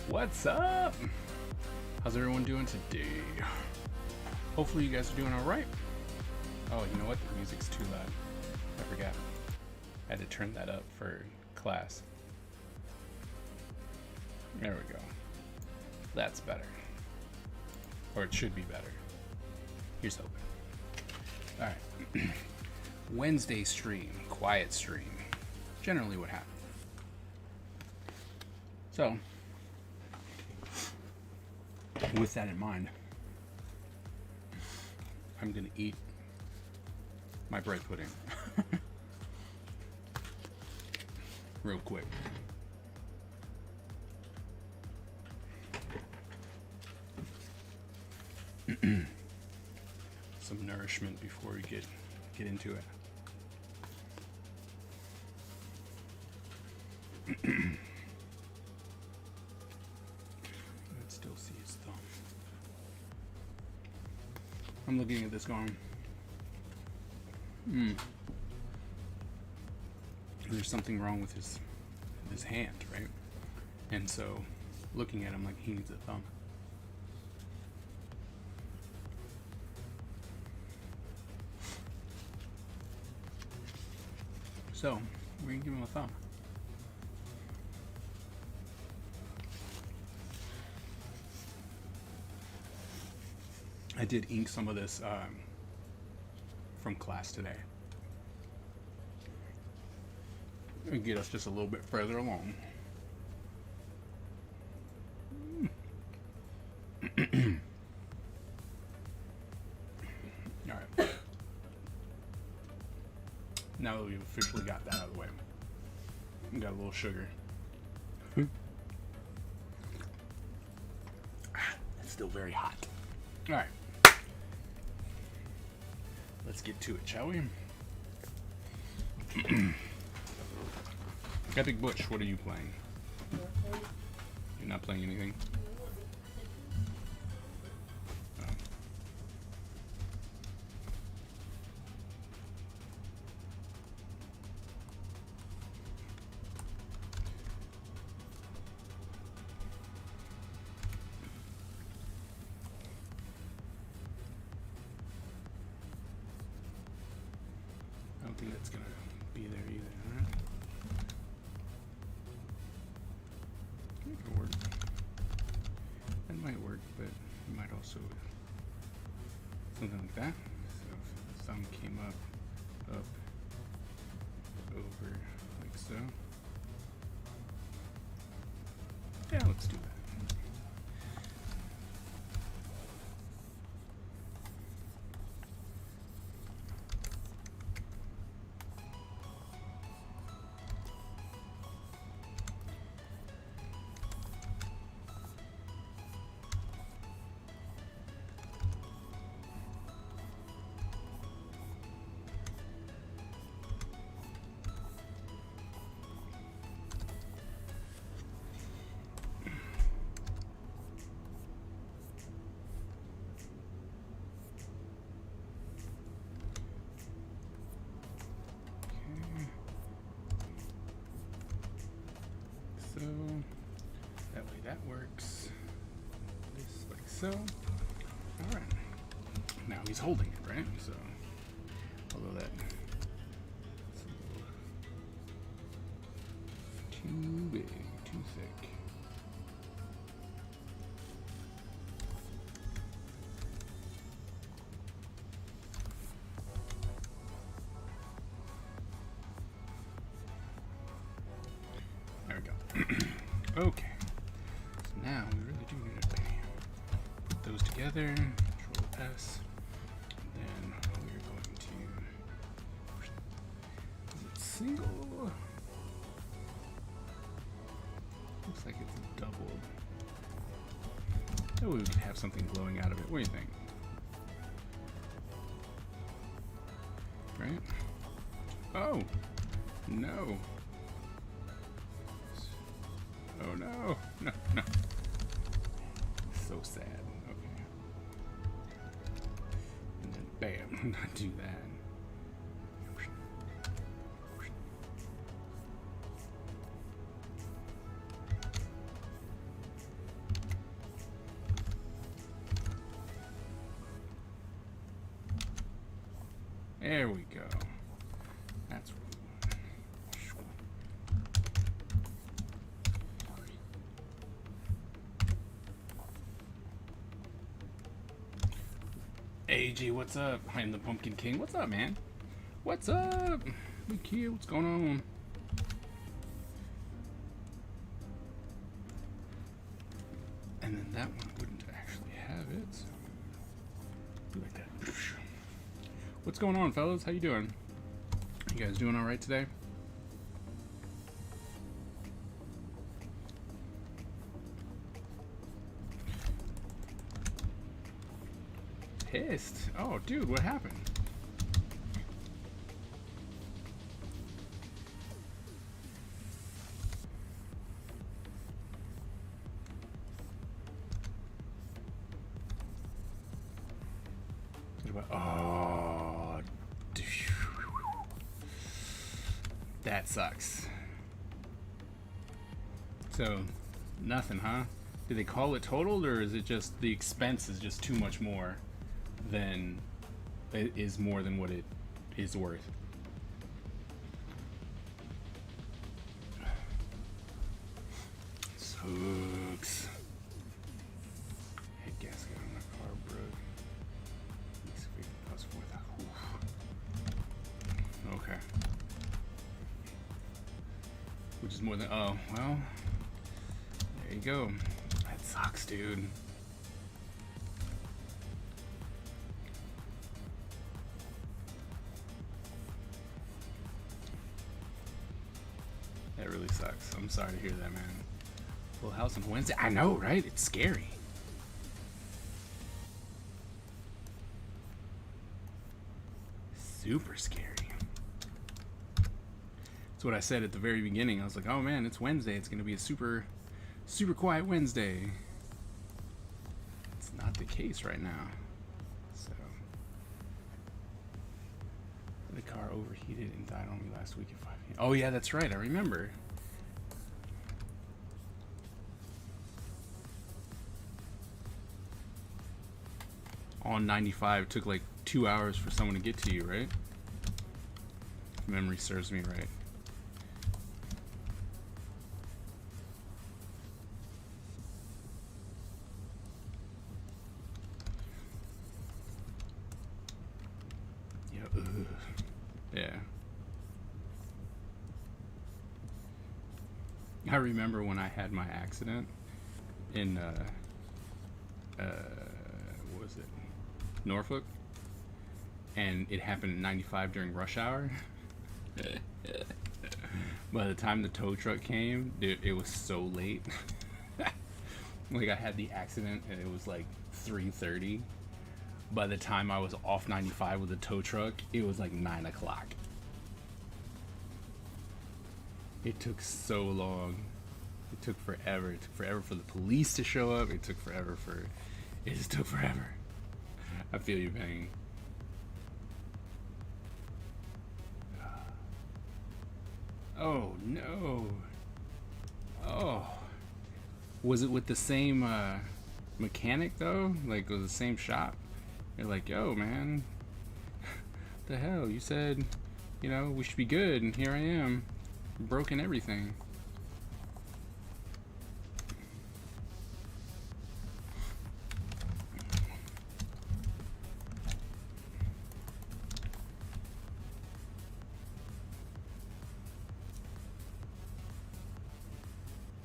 What's up? How's everyone doing today? Hopefully you guys are doing alright. Oh, you know what? The music's too loud. I forgot. I had to turn that up for class. There we go. That's better. Or it should be better. Here's hoping. Alright. Wednesday stream. Quiet stream. Generally what happens. So, with that in mind, I'm gonna eat my bread pudding real quick. Some nourishment before we get into it. I'm looking at this going, there's something wrong with his hand, right? And so, looking at him like he needs a thumb. So, we're gonna give him a thumb. I did ink some of this from class today. And get us just a little bit further along. Alright. Now that we've officially got that out of the way, we got a little sugar. It's still very hot. Alright. Let's get to it, shall we? Epic Butch, what are you playing? You're not playing anything? Oh. I don't think that's gonna be there either, huh? It could work. That might work, but it might also something like that. So if the thumb came up, over, like so. Yeah, let's do that. So that way that works. Just like so. Alright. Now he's holding it, right? So although that's a little too big, too thick. Okay, so now we really do need to put those together, Control S, and then we're going to, is it single? gold. Oh, we could have something glowing out of it. What do you think? Right? Oh! No! Oh no! No, no. So sad. Okay. And then bam! Not do that. There we go. That's what we want. Hey G, what's up? I am the Pumpkin King. What's up, man? What's up? Look here, what's going on? And then that one wouldn't actually have it, so do like that. What's going on, fellas? How you doing? You guys doing all right today? Pissed. Oh, dude, what happened? Oh, that sucks. So, nothing, huh? Do they call it totaled, or is it just the expense is just too much more than it is more than what it is worth? Sucks. Head gasket on my car broke. Okay. Which is more than, oh, well, there you go. That sucks, dude. That really sucks. I'm sorry to hear that, man. Full house on Wednesday. I know, right? It's scary. Super scary. That's what I said at the very beginning. I was like, oh man, it's Wednesday. It's going to be a super quiet Wednesday. It's not the case right now. So, the car overheated and died on me last week at 5 p.m. Oh yeah, that's right. I remember. On 95, took like 2 hours for someone to get to you, right? If memory serves me right. Yeah. Ugh. Yeah. I remember when I had my accident in what was it? Norfolk, and it happened at 95 during rush hour. By the time the tow truck came, dude, it was so late. Like, I had the accident and it was like 3:30. By the time I was off 95 with the tow truck, it was like 9 o'clock. It took so long. It took forever. It took forever for the police to show up. It just took forever. I feel you, pain. Oh no. Oh. Was it with the same mechanic though? Like, it was the same shop? You're like, yo, man. What the hell? You said, you know, we should be good, and here I am. Broken everything.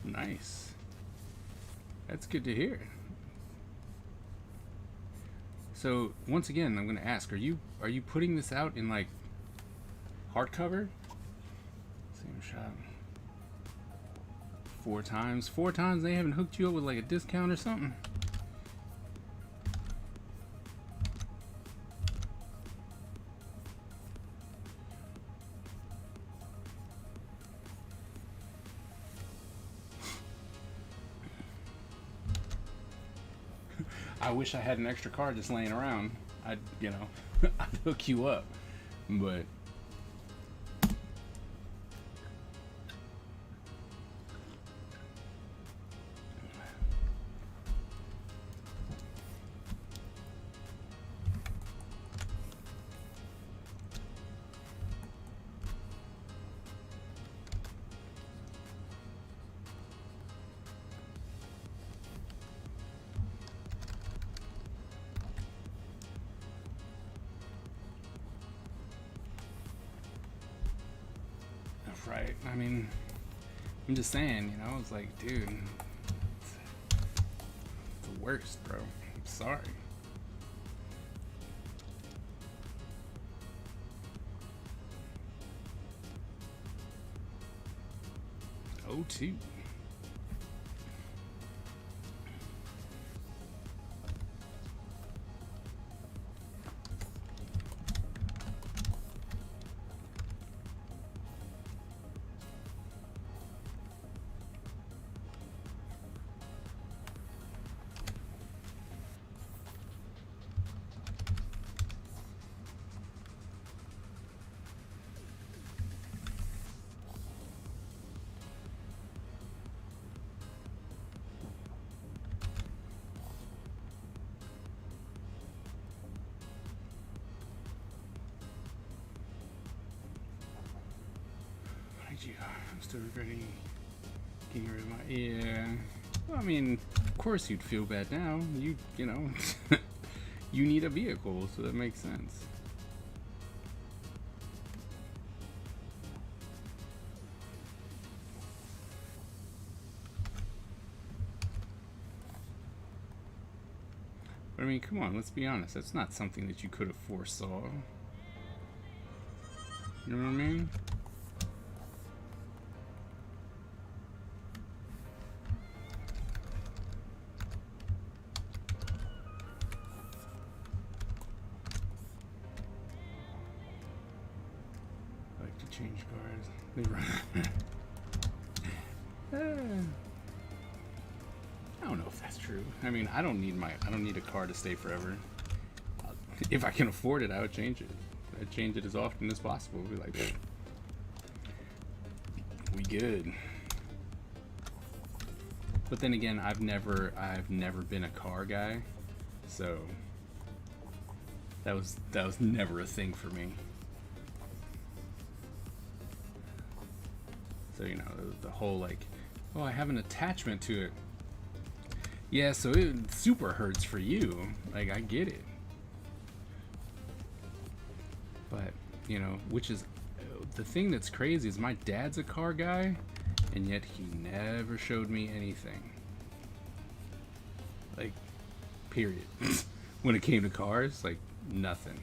Nice. That's good to hear. So once again, I'm gonna ask: Are you putting this out in like hardcover? Same shop. 4 times. 4 times they haven't hooked you up with like a discount or something? I wish I had an extra card just laying around. I'd, you know, I'd hook you up. But right. I mean, I'm just saying, you know, it's like, dude, it's the worst, bro. I'm sorry. Oh, two. I'm still regretting getting rid of my. Yeah. Well, I mean, of course you'd feel bad now. You know, you need a vehicle, so that makes sense. But I mean, come on, let's be honest. That's not something that you could have foresaw. You know what I mean? Change cars. I don't know if that's true. I mean, I don't need a car to stay forever. If I can afford it, I would change it. I'd change it as often as possible. Be like, we good. But then again, I've never been a car guy, so that was never a thing for me. So, you know, the whole like, oh, I have an attachment to it. Yeah, so it super hurts for you. Like, I get it. But, you know, which is the thing that's crazy is my dad's a car guy, and yet he never showed me anything. Like, period. When it came to cars, like, nothing.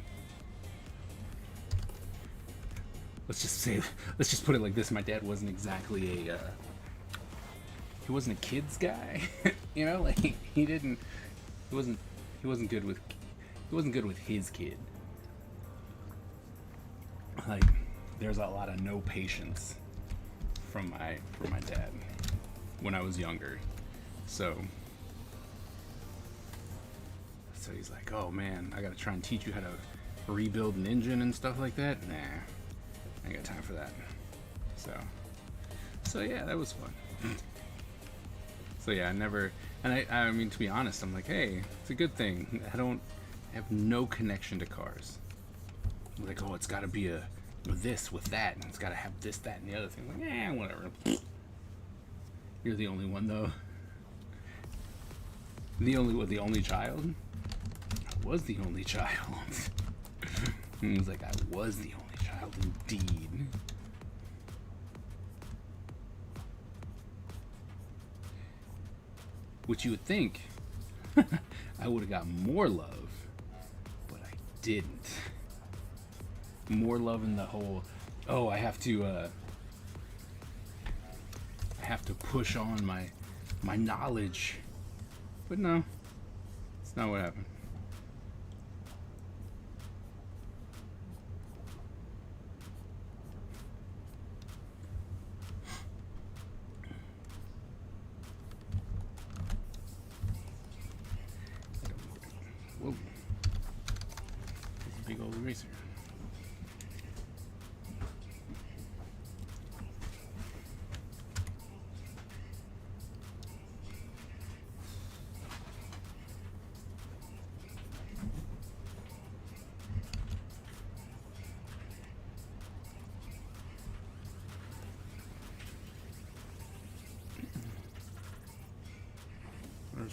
Let's just put it like this. My dad wasn't exactly he wasn't a kid's guy. You know, like he wasn't good with his kid. Like, there's a lot of no patience from my dad when I was younger. So he's like, oh man, I gotta try and teach you how to rebuild an engine and stuff like that. Nah, I ain't got time for that. So yeah, that was fun. So yeah, I mean, to be honest, I'm like, hey, it's a good thing. I have no connection to cars. I'm like, oh, it's gotta be this with that, and it's gotta have this, that, and the other thing. I'm like, whatever. You're the only one though. The only child? I was the only child. And he was like, I was the only child indeed. Which you would think I would have got more love, but I didn't. More love in the whole, oh, I have have to push on my knowledge. But no, it's not what happened. Whoa. That's a big old eraser.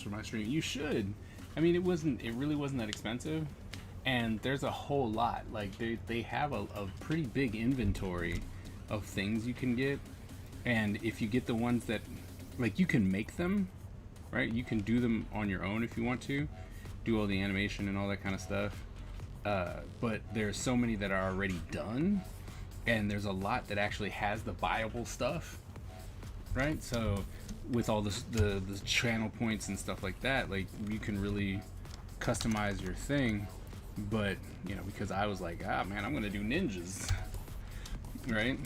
For my stream, you should. I mean, it really wasn't that expensive, and there's a whole lot. Like they have a pretty big inventory of things you can get, and if you get the ones that, like, you can make them, right? You can do them on your own if you want to, do all the animation and all that kind of stuff. But there's so many that are already done, and there's a lot that actually has the buyable stuff, right? So with all the channel points and stuff like that, like, you can really customize your thing. But you know, because I was like, man, I'm gonna do ninjas, right?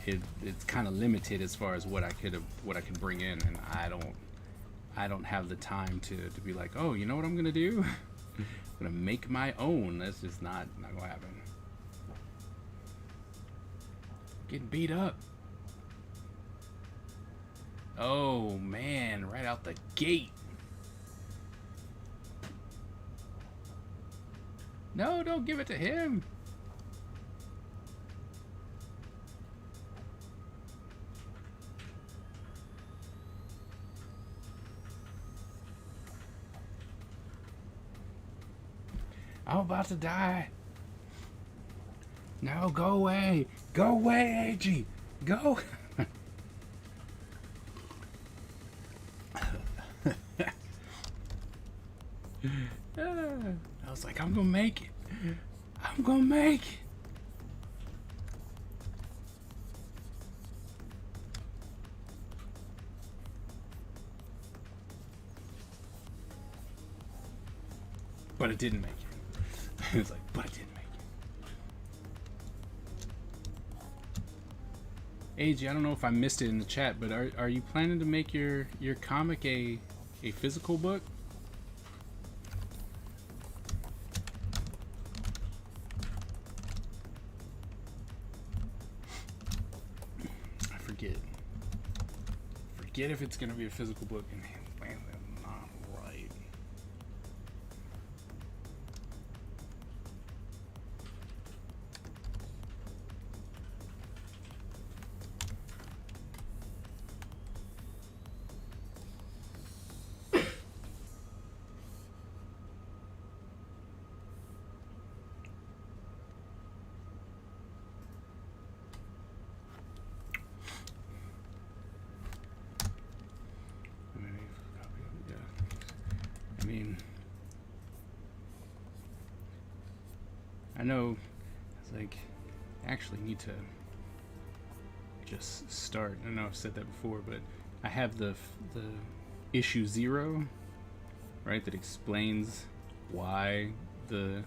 It's kind of limited as far as what I could bring in, and I don't have the time to be like, oh, you know what I'm gonna do? I'm gonna make my own. That's just not gonna happen. Getting beat up. Oh man, right out the gate. No, don't give it to him. I'm about to die. No, go away. Go away, AG. Go. I was like, I'm gonna make it. I'm gonna make it. But it didn't make it. It was like, but it didn't make it. AG, I don't know if I missed it in the chat, but are you planning to make your comic a physical book? Forget if it's gonna be a physical book, and man, that's not right. I mean, I know, it's like, I actually need to just start. I know I've said that before, but I have the issue 0, right, that explains why the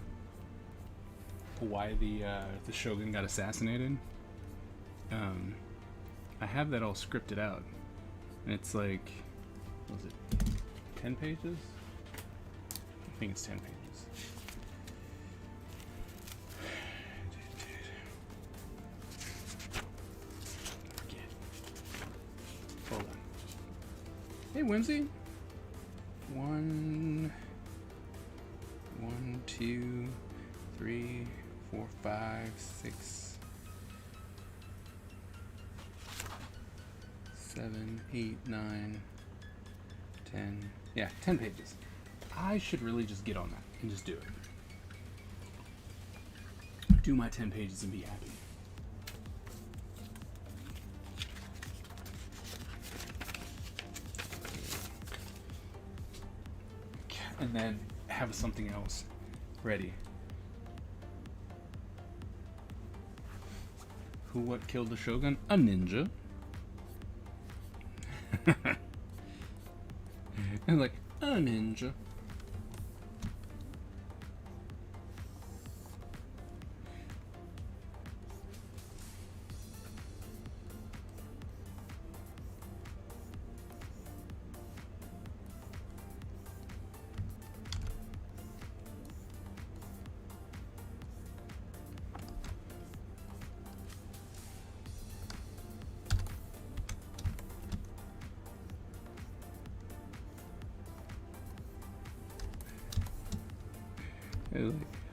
Shogun got assassinated. I have that all scripted out, and it's like, what was it, 10 pages? I think it's 10 pages. Hold on. Hey, Whimsy. 1, 2, 3, 4, 5, 6, 7, 8, 9, 10. Yeah, 10 pages. I should really just get on that and just do it. Do my 10 pages and be happy. And then have something else ready. What killed the Shogun? A ninja. And like, a ninja.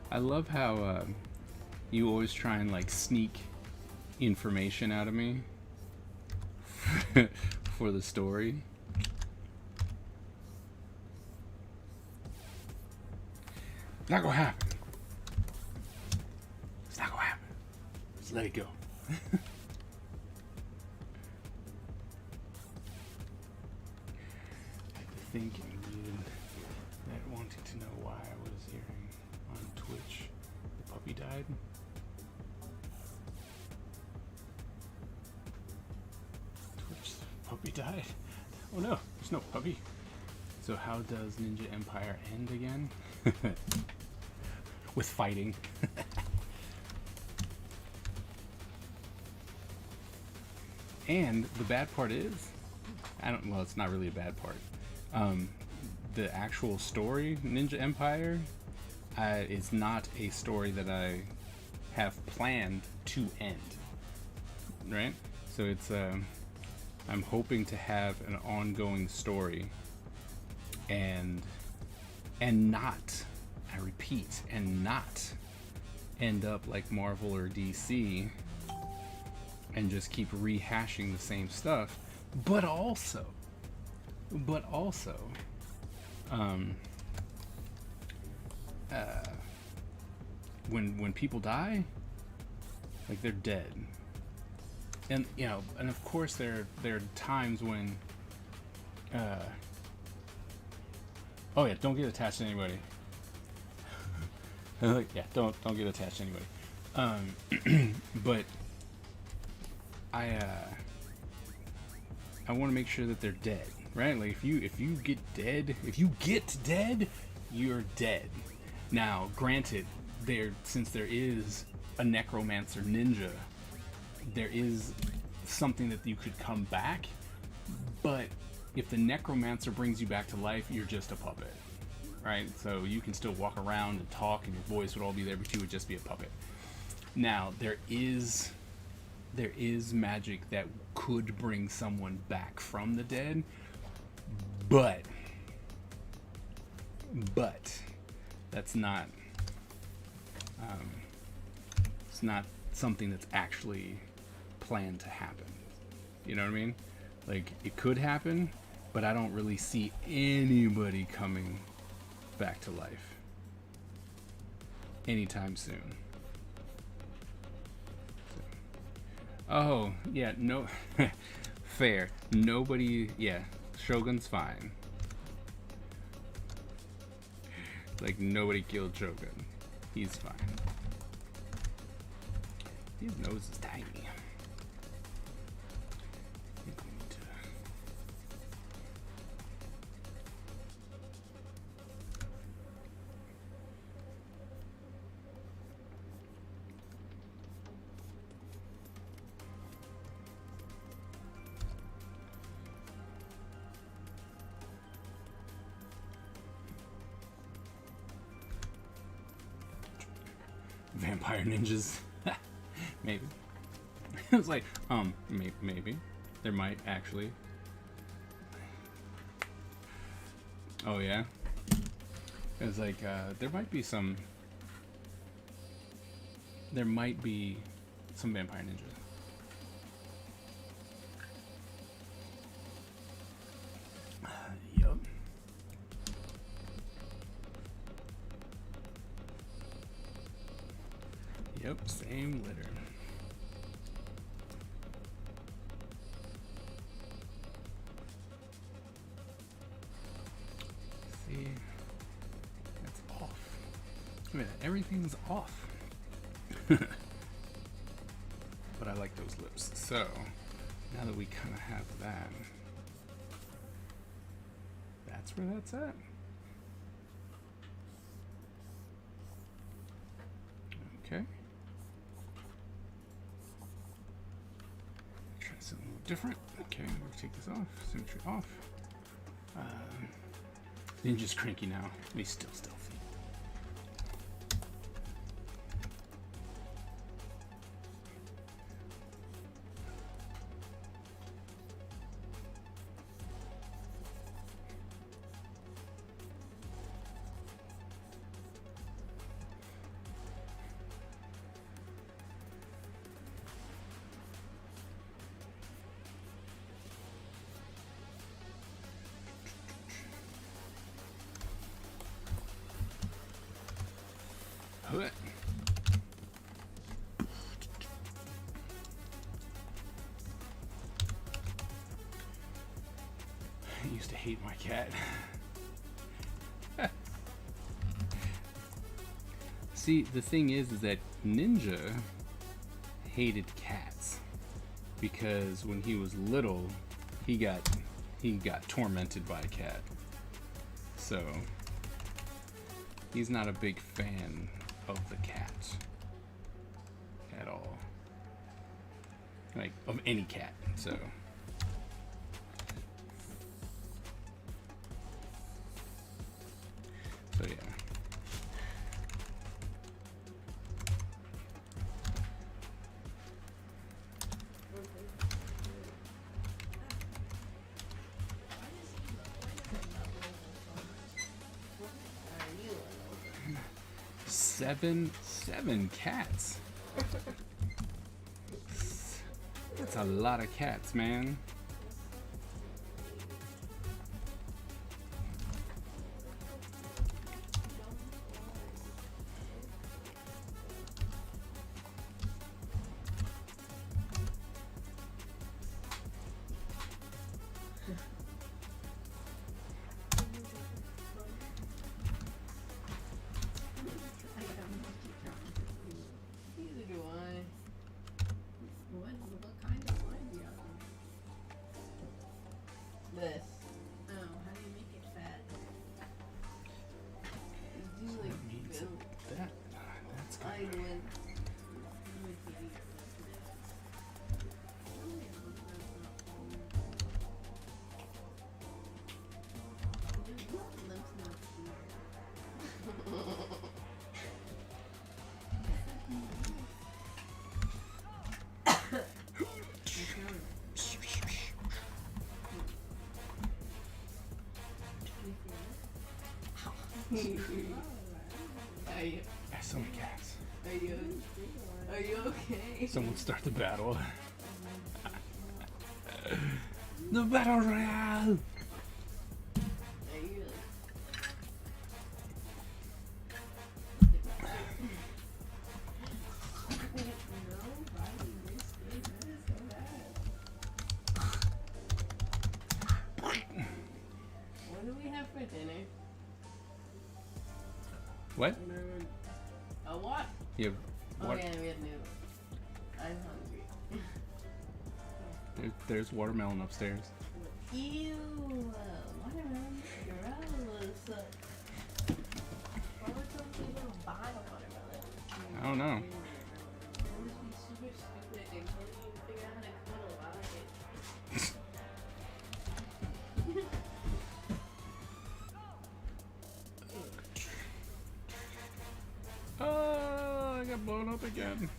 I love how you always try and like sneak information out of me for the story. Not gonna happen. It's not gonna happen. Just let it go. Thinking, dude, that wanting to know why I was hearing on Twitch the puppy died. Twitch, the puppy died? Oh no, there's no puppy. So how does Ninja Empire end again? With fighting. And the bad part is, well, it's not really a bad part. The actual story, Ninja Empire, is not a story that I have planned to end. Right? So it's, I'm hoping to have an ongoing story and not, I repeat, and not end up like Marvel or DC and just keep rehashing the same stuff, but also when people die, like, they're dead, and you know, and of course there are times when oh yeah, don't get attached to anybody. Like, yeah, don't get attached to anybody. But I want to make sure that they're dead, right? Like, if you get dead, you're dead. Now, granted, since there is a necromancer ninja, there is something that you could come back. But if the necromancer brings you back to life, you're just a puppet, right? So you can still walk around and talk, and your voice would all be there, but you would just be a puppet. Now, there is magic that could bring someone back from the dead, but that's not it's not something that's actually planned to happen. You know what I mean? Like, it could happen, but I don't really see anybody coming back to life anytime soon. Oh, yeah, no. Fair. Nobody, yeah, Shogun's fine. Like, nobody killed Shogun. He's fine. His nose is tiny. I think we need to... Vampire ninjas. Maybe. It was like, maybe. There might actually. Oh, yeah? It was like, there might be some vampire ninjas. Yup. Yep, same litter. See, that's off. Wait a minute, everything's off. But I like those lips. So, now that we kind of have that, that's where that's at. Okay. Try something a little different. Okay, we'll take this off. Symmetry off. Ninja's cranky now. He's still stealthy. I used to hate my cat. See, the thing is that Ninja hated cats because when he was little, he got tormented by a cat. So he's not a big fan of the cat at all, like of any cat. So yeah. Seven cats. That's a lot of cats, man. This. Oh, how do you make it fat? It's usually built. That's I good. would. So many cats. Are you okay? Someone start the battle. The battle royale. Are you What do we have for dinner? What? A what? You have Oh what? yeah, we have noodles. I'm hungry. There's watermelon upstairs. Ew! Watermelon? Gross! Why would some people buy watermelon? I don't know. That must be super stupid and can't even figure out how to cuddle. I like it. Oh, I got blown up again.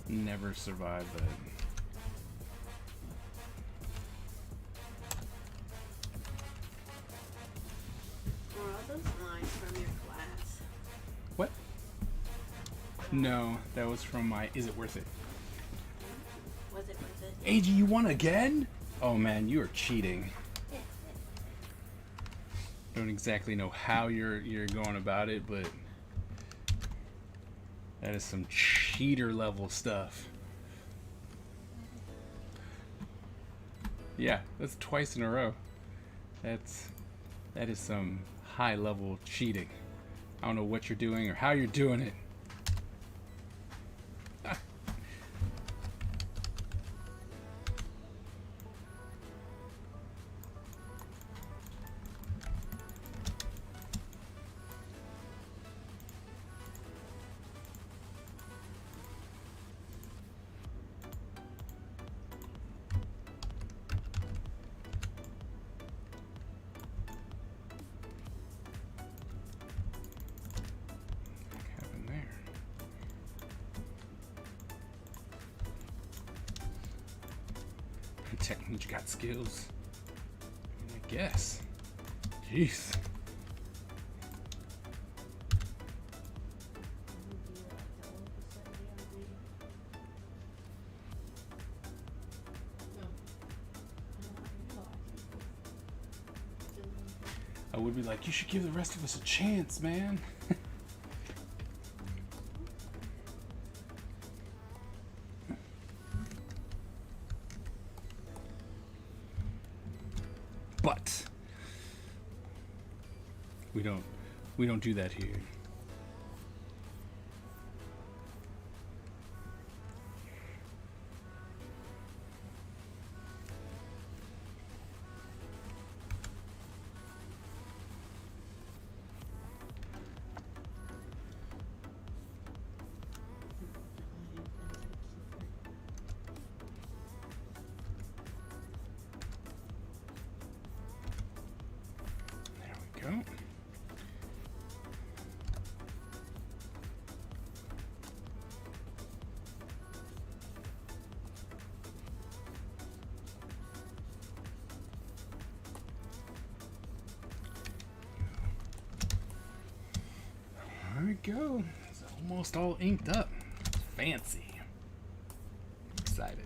Never survived that. Were all those lines from your class? What? No, that was from my Is It Worth It? Was it worth it? AG, you won again? Oh man, you are cheating. Don't exactly know how you're going about it, but that is some cheater level stuff. Yeah, that's twice in a row. That is some high level cheating. I don't know what you're doing or how you're doing it. tech means you got skills. I guess. Jeez. I would be like, you should give the rest of us a chance, man. But we don't do that here. There we go. There we go. It's almost all inked up. Fancy. Excited.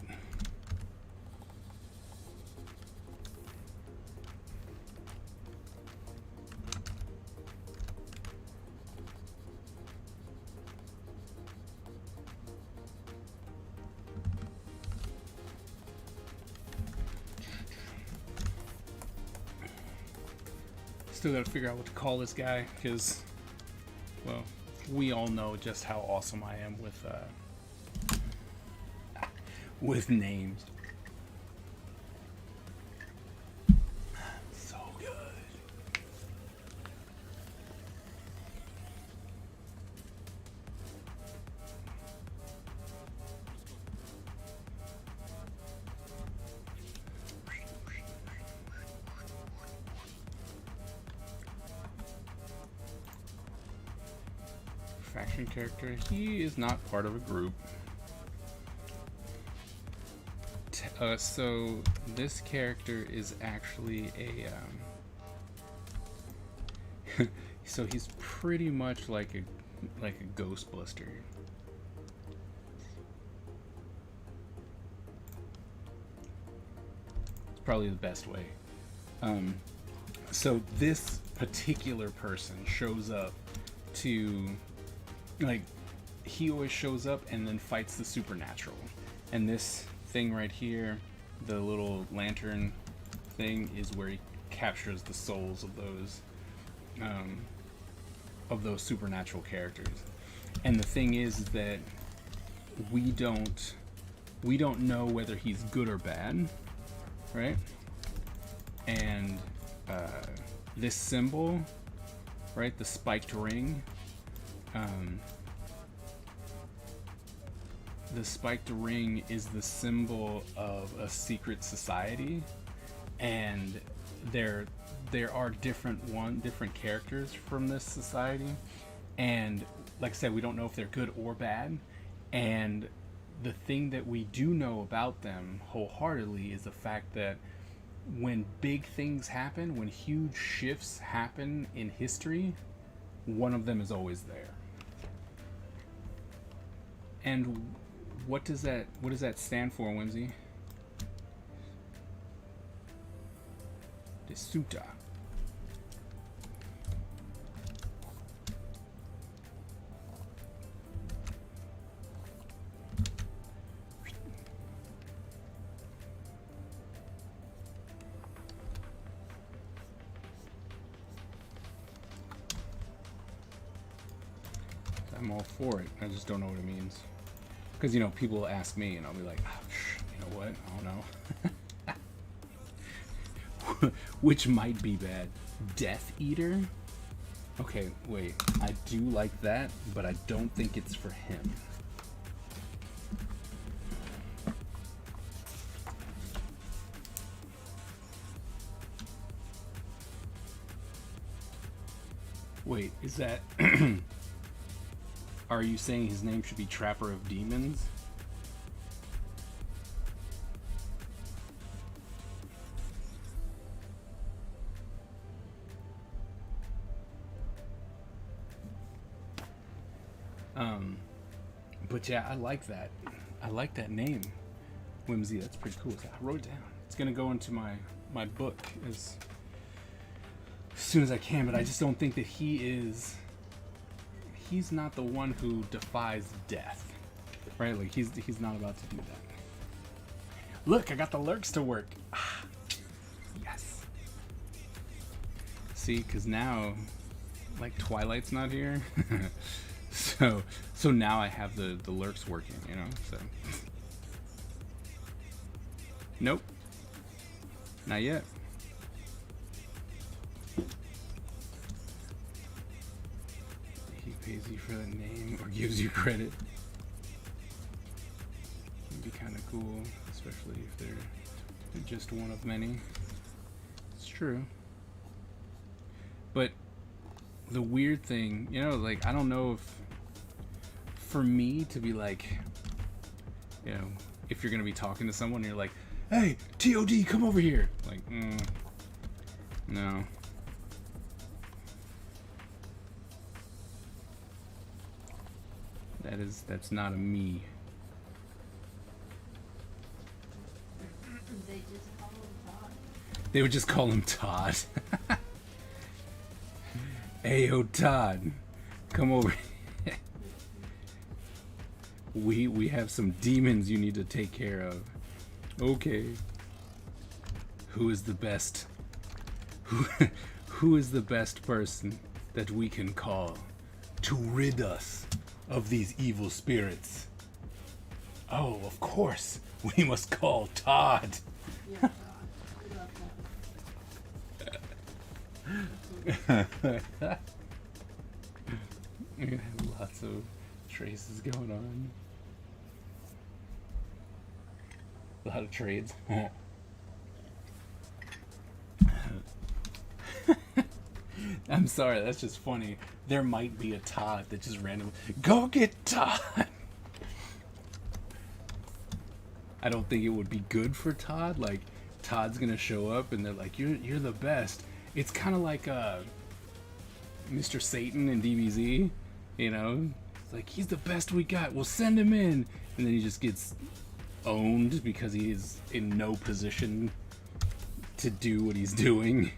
Still gotta figure out what to call this guy, because, well, we all know just how awesome I am with names. So good. Faction character. He is not part of a group. So this character is actually a so he's pretty much like a ghost blister. It's probably the best way. So this particular person shows up to, like, he always shows up and then fights the supernatural. And this thing right here, the little lantern thing, is where he captures the souls of those supernatural characters. And the thing is that we don't know whether he's good or bad, right? And this symbol, right, the spiked ring, the spiked ring is the symbol of a secret society, and there are different characters from this society, and like I said, we don't know if they're good or bad. And the thing that we do know about them wholeheartedly is the fact that when big things happen, when huge shifts happen in history, one of them is always there. And what does that stand for, Whimsy? Desuta. I'm all for it. I just don't know what it means. Because, you know, people will ask me, and I'll be like, oh, you know what? I don't know. Which might be bad. Death Eater? Okay, wait. I do like that, but I don't think it's for him. Wait, is that... Are you saying his name should be Trapper of Demons? But yeah, I like that. I like that name, Whimsy. That's pretty cool. So I wrote it down. It's gonna go into my book as soon as I can. But I just don't think that he's not the one who defies death, right? Like he's not about to do that. Look, I got the lurks to work. Ah, yes. See, because now, like Twilight's not here. So now I have the lurks working, you know, so. Nope. Not yet. He pays you for the name or gives you credit. It'd be kind of cool, especially if they're just one of many. It's true. But the weird thing, you know, like, I don't know if, for me to be like, you know, if you're gonna be talking to someone and you're like, hey, TOD, come over here. Like, no. That's not a me. They just call him Todd. They would just call him Todd. Ayo, Todd, come over. We have some demons you need to take care of. Okay. Who is the best? Who is the best person that we can call to rid us of these evil spirits? Oh, of course. We must call Todd. Yeah, Todd. We love Todd. We have lots of traces going on. A lot of trades. I'm sorry, that's just funny. There might be a Todd that just randomly go get Todd. I don't think it would be good for Todd. Like, Todd's gonna show up and they're like, you're the best. It's kind of like Mr. Satan in DBZ, you know? It's like, he's the best we got. We'll send him in. And then he just gets owned because he is in no position to do what he's doing.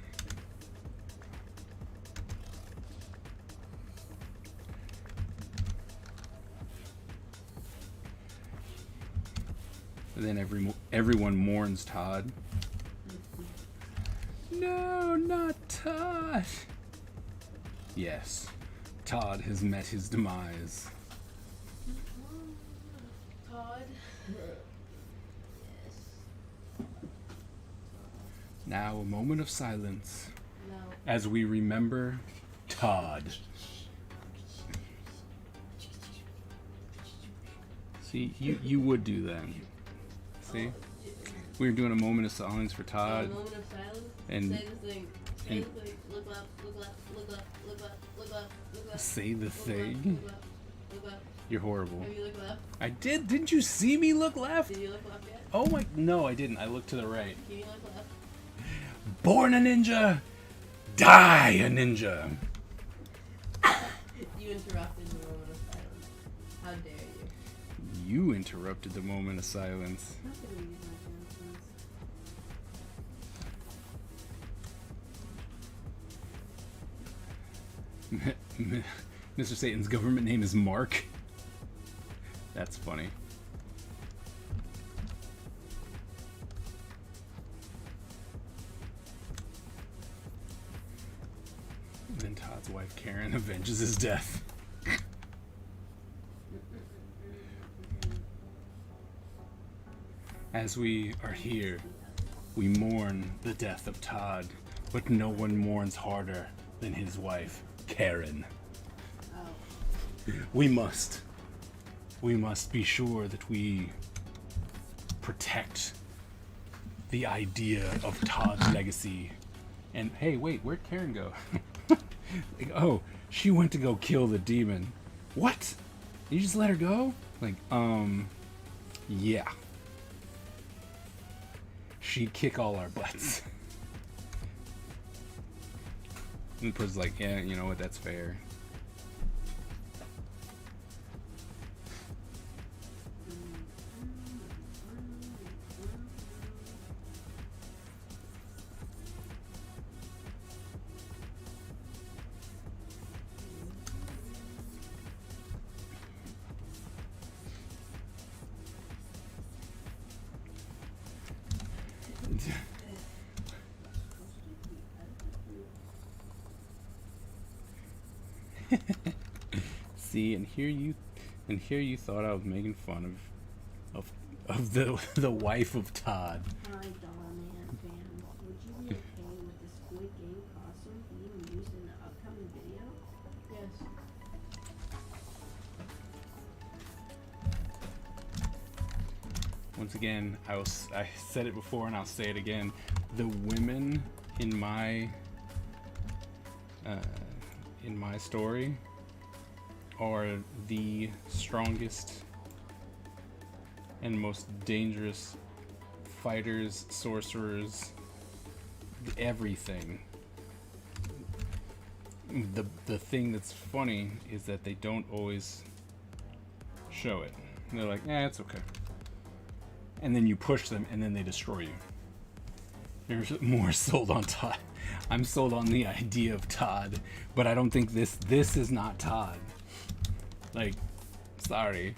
And then everyone mourns Todd. No, not Todd. Yes, Todd has met his demise. Todd. Yes. Now a moment of silence No. as we remember Todd. See, you would do that. See? We were doing a moment of silence for A Todd. moment of silence. And say the thing. Say the thing. Look up. Look up. Look up. Look up. Look up. Look up. say the Look thing. Up, look up. Look up. You're horrible. Have you looked left? I did. Didn't you see me look left? Did you look left yet? Oh my. No, I didn't. I looked to the right. Can you look left? Born a ninja, die a ninja. You interrupted the moment of silence. How dare you? You interrupted the moment of silence. I'm not gonna use my hands. Mr. Satan's government name is Mark. That's funny. Then Todd's wife Karen avenges his death. As we are here, we mourn the death of Todd, but no one mourns harder than his wife, Karen. Oh. We must be sure that we protect the idea of Todd's legacy. And hey, wait, where'd Karen go? Like, oh, she went to go kill the demon. What? You just let her go? Like, yeah. She'd kick all our butts. And the person's like, yeah, you know what, that's fair. See, and here you thought I was making fun of the wife of Todd. Hi, Dollman fan. Would you be okay with the Squid Game costume being used in the upcoming video? Yes. Once again, I said it before and I'll say it again. The women in my story are the strongest and most dangerous fighters, sorcerers, everything. The thing that's funny is that they don't always show it. They're like, it's okay. And then you push them and then they destroy you. You're more sold on Todd. I'm sold on the idea of Todd, but I don't think this is not Todd. Like, sorry.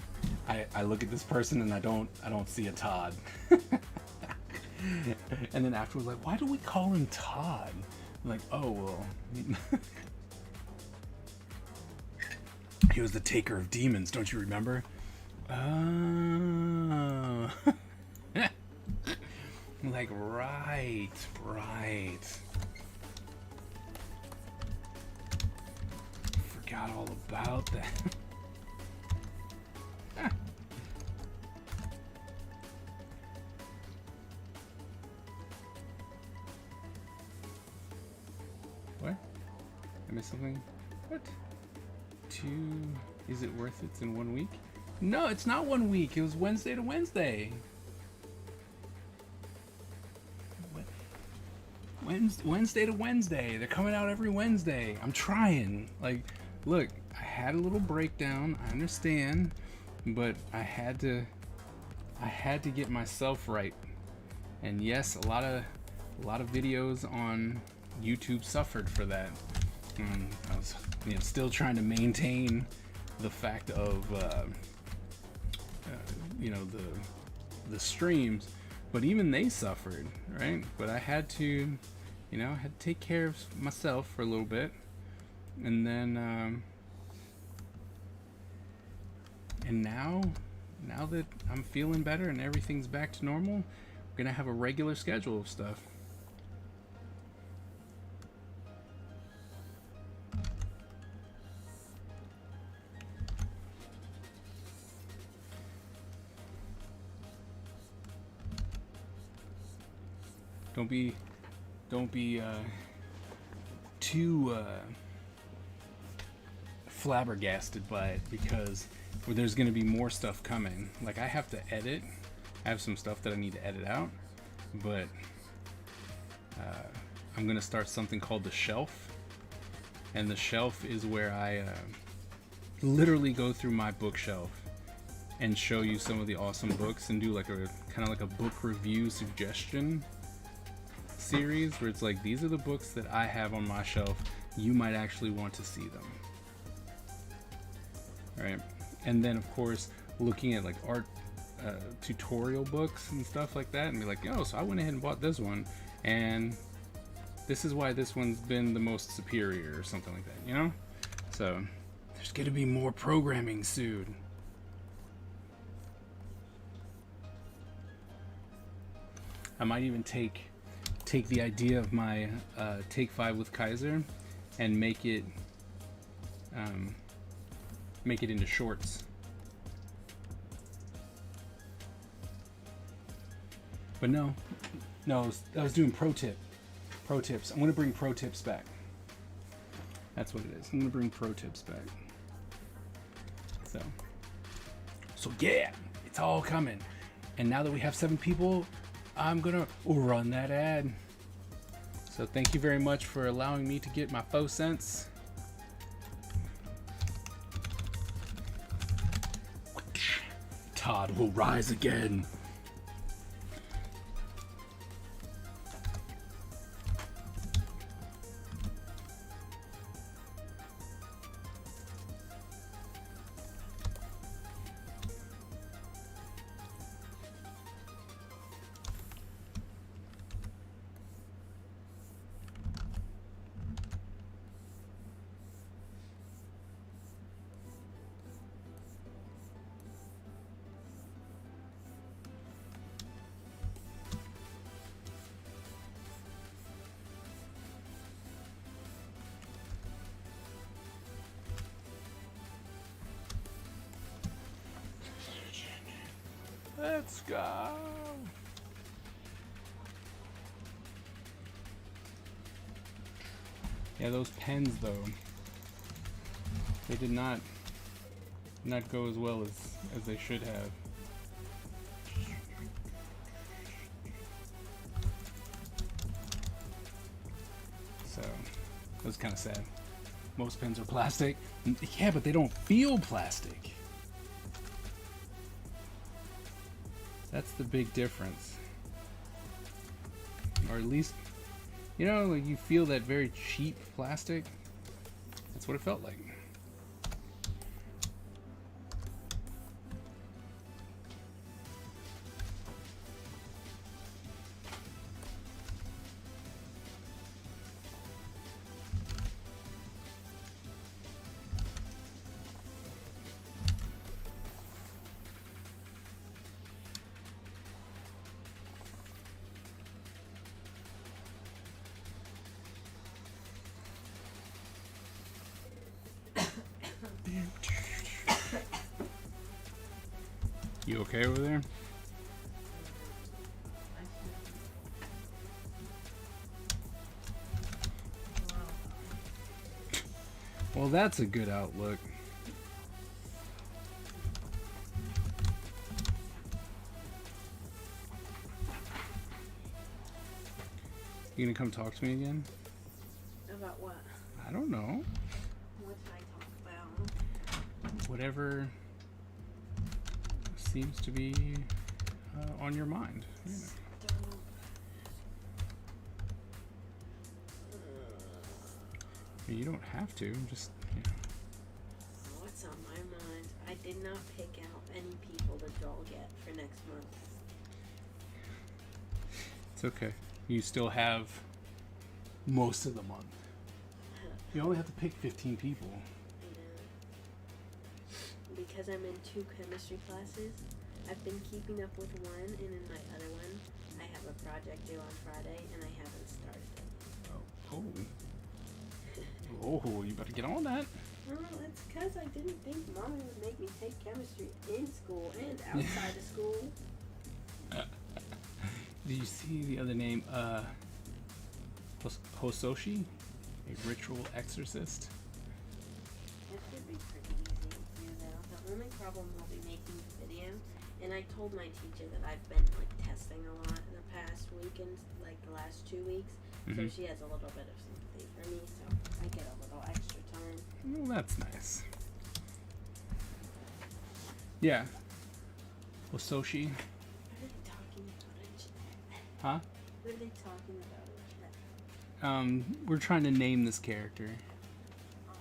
I look at this person and I don't see a Todd. And then afterwards, like, why do we call him Todd? I'm like, oh well. He was the taker of demons, don't you remember? Oh. Like, right. Forgot all about that. What? I missed something? What? Is it worth it? It's in 1 week? No, it's not 1 week. It was Wednesday to Wednesday. Wednesday to Wednesday. They're coming out every Wednesday. I'm trying. Like, look, I had a little breakdown. I understand, but I had to get myself right. And yes, a lot of videos on YouTube suffered for that. I was, still trying to maintain the fact of, the streams, but even they suffered, right? But I had to, I had to take care of myself for a little bit, and then, and now that I'm feeling better and everything's back to normal, we're gonna have a regular schedule of stuff. Don't be too flabbergasted by it, because there's going to be more stuff coming. Like, I have to edit. I have some stuff that I need to edit out, but I'm going to start something called the shelf. And the shelf is where I literally go through my bookshelf and show you some of the awesome books and do like a kind of like a book review suggestion series, where it's like, these are the books that I have on my shelf, you might actually want to see them, right? And then of course looking at like art tutorial books and stuff like that, and be like, oh, so I went ahead and bought this one, and this is why this one's been the most superior, or something like that, so there's gonna be more programming soon. I might even take the idea of my Take 5 with Kaiser and make it into shorts. But no, I was doing pro tips. I'm gonna bring pro tips back. That's what it is. I'm gonna bring pro tips back. So yeah, it's all coming. And now that we have 7 people, I'm gonna run that ad. So thank you very much for allowing me to get my faux cents. Todd will rise again. Let's go. Yeah, those pens though, they did not go as well as they should have. So it was kind of sad. Most pens are plastic. Yeah, but they don't feel plastic. That's the big difference. Or at least, you know, like you feel that very cheap plastic. That's what it felt like. You okay over there? Well, that's a good outlook. You gonna come talk to me again? About what? I don't know. What did I talk about? Whatever seems to be on your mind. You know. You don't have to. Just, you know. What's on my mind? I did not pick out any people to doll get for next month. It's okay. You still have most of the month. You only have to pick 15 people. Because I'm in 2 chemistry classes, I've been keeping up with one, and in my other one, I have a project due on Friday, and I haven't started it. Oh, you better get on that. Well, it's because I didn't think Mommy would make me take chemistry in school and outside of school. Did you see the other name? Hososhi? A ritual exorcist? It should be pretty easy to do though. The only problem will be making the video. And I told my teacher that I've been like testing a lot in the past week and like the last 2 weeks. So she has a little bit of sympathy for me, so I get a little extra time. Well, that's nice. Yeah. Hososhi. What are they talking about in chat? Huh? What are they talking about in chat? We're trying to name this character. Oh,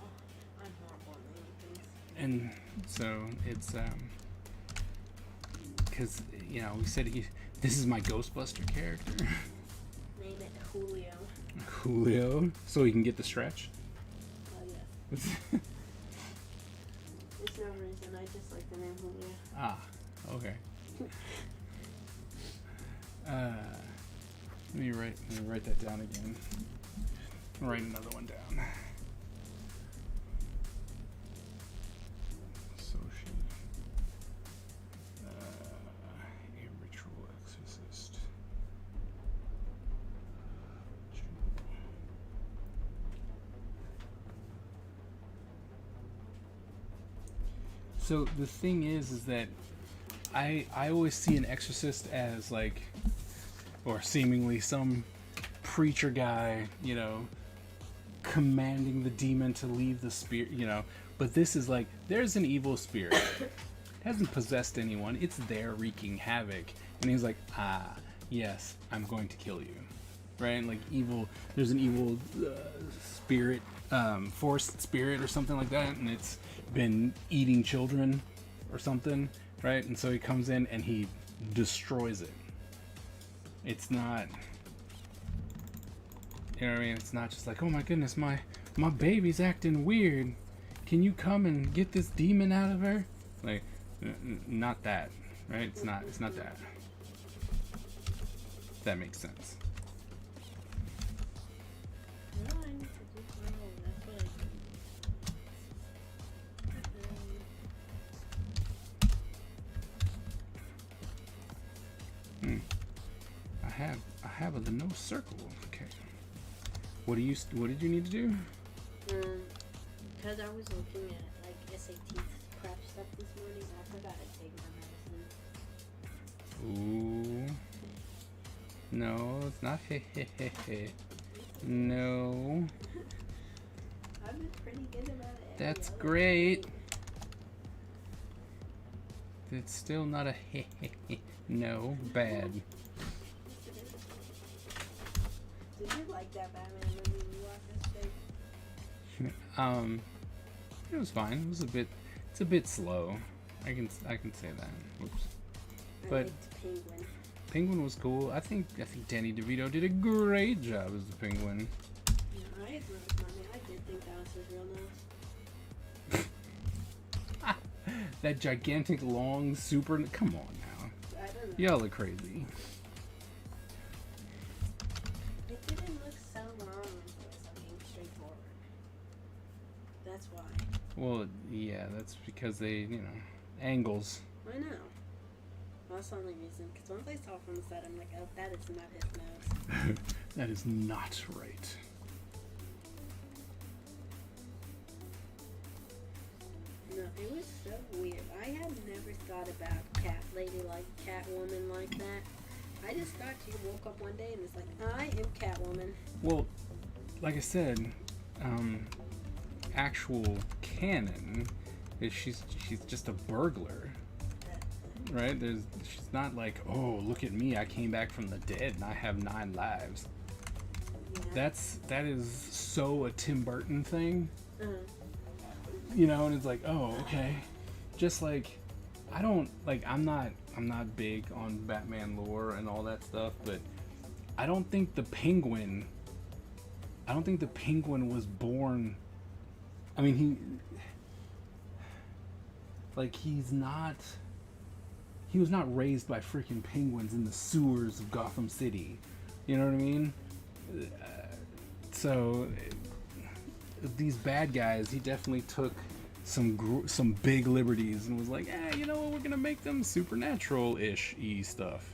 I'm horrible at naming things. And so it's because you know we said this is my Ghostbuster character. Name it Julio. Julio, so he can get the stretch. Oh yes. There's no reason. I just like the name Julio. Ah, okay. Let me write that down again. Write another one down. A ritual exorcist. So the thing is that I always see an exorcist as like, or seemingly some preacher guy, you know, commanding the demon to leave the spirit, you know. But this is like, there's an evil spirit. It hasn't possessed anyone. It's there wreaking havoc. And he's like, yes, I'm going to kill you. Right? Like evil, there's an evil spirit, forced spirit or something like that. And it's been eating children or something. Right? And so he comes in and he destroys it. It's not, you know what I mean? It's not just like, oh my goodness, my baby's acting weird. Can you come and get this demon out of her? Like, not that, right? It's not that. If that makes sense. No, I need to do my own. That's what I do. have the no circle. Okay. What did you need to do? Because I was looking at like SAT prep stuff this morning, and I forgot to take my medicine. Ooh. No, it's not. No. I've been pretty good about it. That's great. It's still not a no, bad. Did you like that Batman movie you watched yesterday? It was fine. It's a bit slow. I can say that. Oops. But Penguin. Penguin was cool. I think Danny DeVito did a great job as the Penguin. Yeah, I agree with Mommy. I did think that was his real nose. That gigantic, long, super. Come on now. I don't know. Y'all are crazy. It didn't look so long until it was being straightforward. That's why. Well, yeah, that's because they, angles. I know. That's the only reason. Because once I saw from the side, I'm like, oh, that is not his nose. That is not right. No, it was so weird. I had never thought about cat lady like Catwoman like that. I just thought she woke up one day and was like, I am Catwoman. Well, like I said, actual canon is she's just a burglar, right? She's not like, oh, look at me, I came back from the dead and I have 9 lives. Yeah. That is so a Tim Burton thing. Uh-huh. And it's like, oh, okay. Just like, I'm not big on Batman lore and all that stuff, but I don't think the Penguin was born. I mean, he was not raised by freaking penguins in the sewers of Gotham City. You know what I mean? So these bad guys, he definitely took some big liberties and was like, you know what, we're gonna make them supernatural-ish stuff.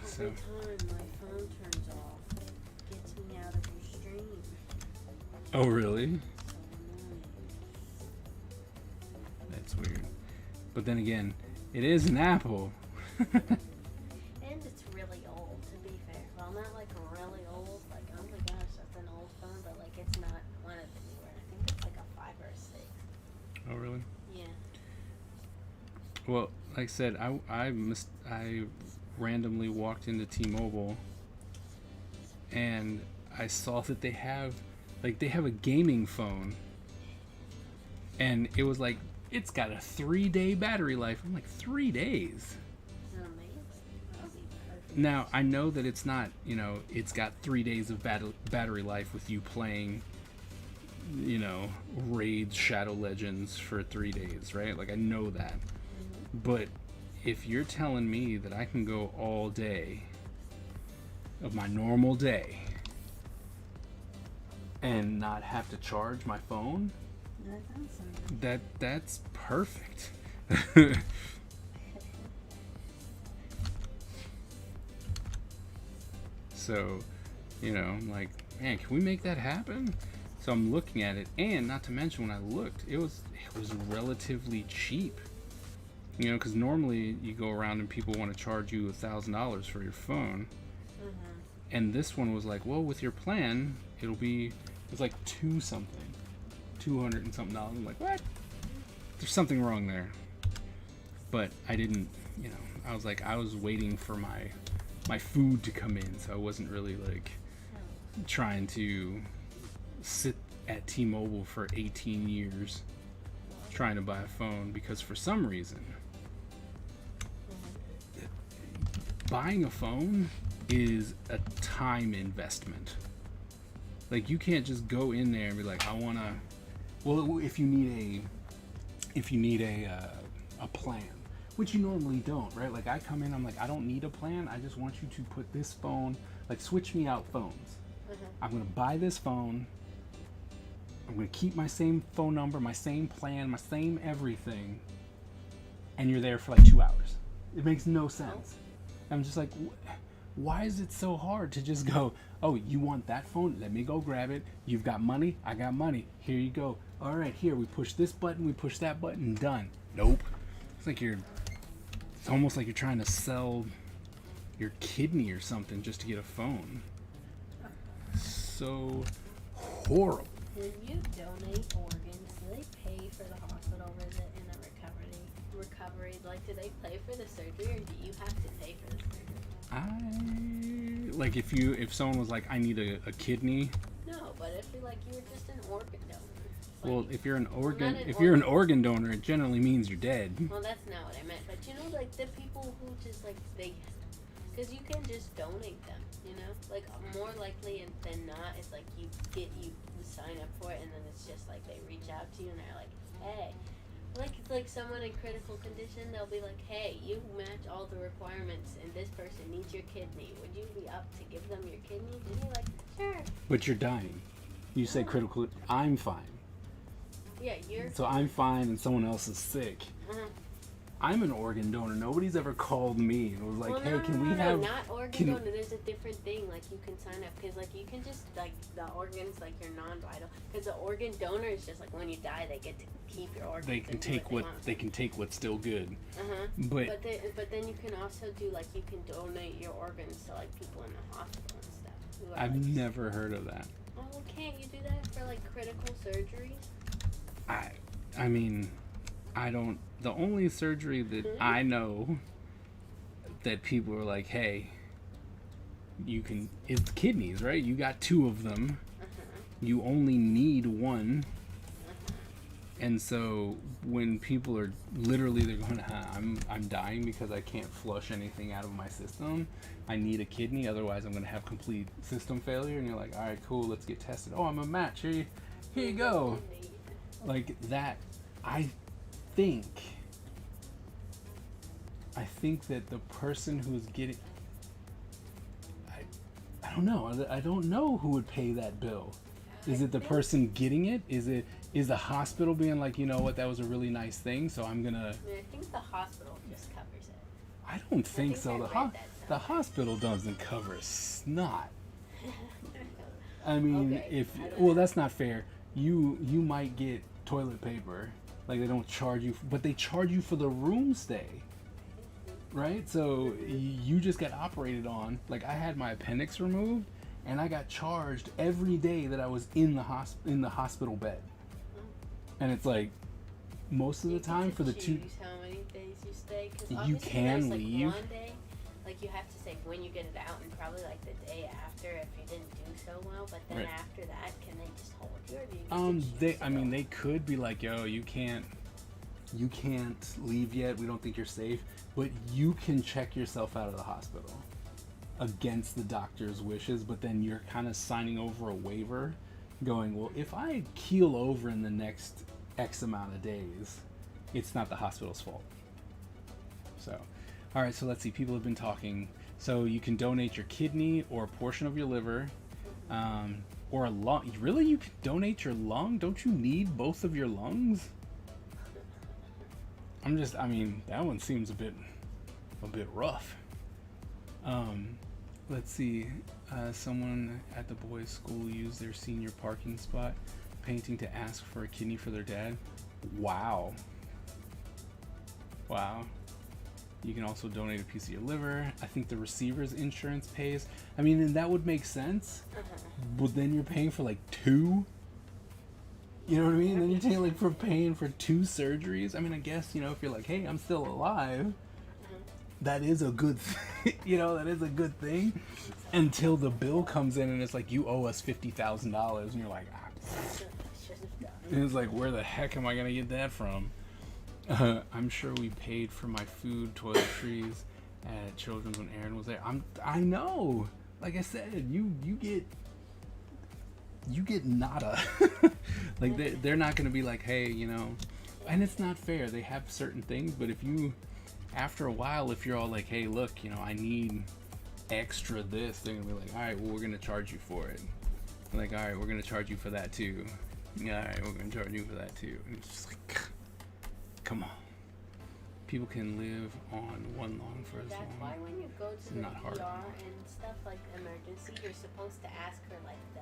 So Every time my phone turns off, it gets me out of your stream. oh really? So annoying. That's weird. But then again, it is an Apple. And it's really old, to be fair. Well, not like really old. Like, oh my gosh, that's an old phone, but like it's not one of the newer. I think it's like a 5 or a 6. Oh really? Yeah. Well, like I said, I randomly walked into T-Mobile and I saw that they have a gaming phone, and it was like, it's got a 3-day battery life. I'm like, 3 days? Amazing. That'll be perfect. Now I know that it's not, it's got 3 days of battery life with you playing, Raid Shadow Legends for 3 days, right? Like, I know that. But if you're telling me that I can go all day of my normal day and not have to charge my phone, That sounds something. that's perfect. So, I'm like, man, can we make that happen? So I'm looking at it, and not to mention, when I looked, it was relatively cheap. Because normally you go around and people want to charge you $1,000 for your phone, and this one was like, well, with your plan, it's like $200 and something. I'm like, what? There's something wrong there. But I didn't, I was waiting for my food to come in, so I wasn't really like trying to sit at T-Mobile for 18 years trying to buy a phone, because for some reason buying a phone is a time investment. Like, you can't just go in there and be like, if you need a plan, which you normally don't, right? Like, I come in, I'm like, I don't need a plan, I just want you to put this phone like switch me out phones. I'm gonna buy this phone. I'm gonna keep my same phone number, my same plan, my same everything, and you're there for like 2 hours. It makes no sense. I'm just like, why is it so hard to just go, oh, you want that phone? Let me go grab it. You've got money? I got money. Here you go. All right, here, we push this button, we push that button, done. Nope. It's almost like you're trying to sell your kidney or something just to get a phone. So horrible. When you donate organs, do they pay for the hospital visit and the recovery? Like, do they pay for the surgery, or do you have to pay for the surgery? Like if someone was like, I need a kidney. No, but if you're like, you were just an organ donor. Like, well, if you're an organ donor, it generally means you're dead. Well, that's not what I meant. But you know, like the people who just like because you can just donate them. You know, like more likely than not, it's like you sign up for it, and then it's just like they reach out to you and they're like, hey. Like it's like someone in critical condition, they'll be like, hey, you match all the requirements and this person needs your kidney. Would you be up to give them your kidney? And you're like, sure. But you're dying. You say critical, I'm fine. Yeah, you're So I'm fine and someone else is sick. I'm an organ donor. Nobody's ever called me and was like, hey, can we have... No, not organ donor. There's a different thing. Like, you can sign up. Because, like, you can just, like, the organs, like, you're non-vital. Because the organ donor is just, like, when you die, they get to keep your organs. They can take they can take what's still good. But then you can also do, like, you can donate your organs to, like, people in the hospital and stuff. I've never heard of that. Oh, well, can't you do that for, like, critical surgeries? I mean, I don't... The only surgery that I know that people are like, hey, you can... It's kidneys, right? You got 2 of them. You only need 1. And so when people are literally, they're going, I'm dying because I can't flush anything out of my system. I need a kidney, otherwise I'm going to have complete system failure. And you're like, all right, cool, let's get tested. Oh, I'm a match. Here you go. Like that, I think that the person who's getting, I don't know. I don't know who would pay that bill. Is it the person getting it? Is the hospital being like, you know what, that was a really nice thing, so I'm gonna... I think the hospital just covers it. I don't think so. The hospital doesn't cover snot. I mean, well, that's not fair. You might get toilet paper, like they don't charge you, but they charge you for the room stay, right? So you just got operated on. Like I had my appendix removed, and I got charged every day that I was in the hospital bed. And it's like most of the time for the 2. How many days you stay? Cause you can like leave. One day, like you have to say when you get it out, and probably like the day after if you didn't do so well. But then after that, can they just hold you? Or do you they could be like, yo, you can't leave yet. We don't think you're safe. But you can check yourself out of the hospital against the doctor's wishes. But then you're kind of signing over a waiver, going, well, if I keel over in the next X amount of days, it's not the hospital's fault. So, all right, so let's see. People have been talking. So you can donate your kidney or a portion of your liver, or a lung. Really, you can donate your lung? Don't you need both of your lungs? I mean, that one seems a bit rough. Let's see. Someone at the boys' school used their senior parking spot painting to ask for a kidney for their dad. Wow. You can also donate a piece of your liver. I think the receiver's insurance pays. I mean, and that would make sense. But then you're paying for like 2. You know what I mean? Then you're paying for 2 surgeries. I mean, I guess, if you're like, hey, I'm still alive, that is a good thing. That is a good thing. Until the bill comes in and it's like, you owe us $50,000. And you're like, and it's like, where the heck am I going to get that from? I'm sure we paid for my food, toiletries at Children's when Aaron was there. I know. Like I said, you get nada. Like they're not going to be like, hey, and it's not fair. They have certain things, but if you, after a while, if you're all like, hey, look, I need extra this, they're gonna be like, all right, well, we're gonna charge you for it. Like, all right, we're gonna charge you for that too. Yeah, all right, we're gonna charge you for that too. And it's just like, come on. People can live on one lung for as long. That's why when you go to the Not hard. ER and stuff like emergency, you're supposed to ask for like I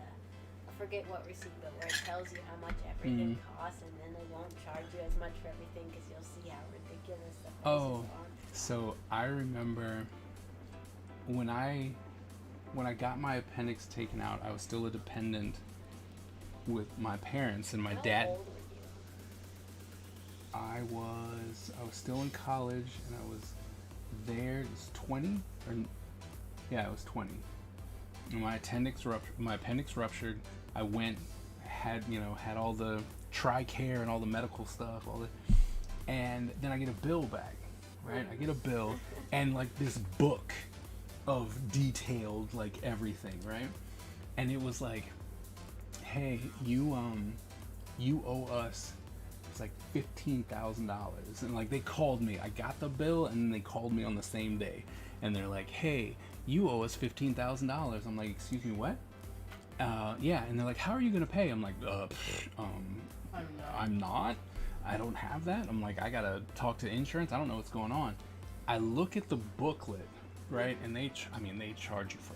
forget what receipt, but where it tells you how much everything costs, and then they won't charge you as much for everything because you'll see how ridiculous the prices are. So I remember when I got my appendix taken out, I was still a dependent with my parents, and my dad. How old were you? I was still in college, and I was there. It was 20, I was 20. And my appendix ruptured. I went, had all the TRICARE and all the medical stuff, and then I get a bill back, right? I get a bill and like this book of detailed like everything, right? And it was like, hey, you owe us. It's like $15,000, and like they called me. I got the bill, and then they called me on the same day, and they're like, "Hey, you owe us $15,000." I'm like, "Excuse me, what?" Yeah, and they're like, "How are you gonna pay?" I'm like, I'm not. I don't have that. I'm like, I gotta talk to insurance. I don't know what's going on. I look at the booklet, right, and they charge you for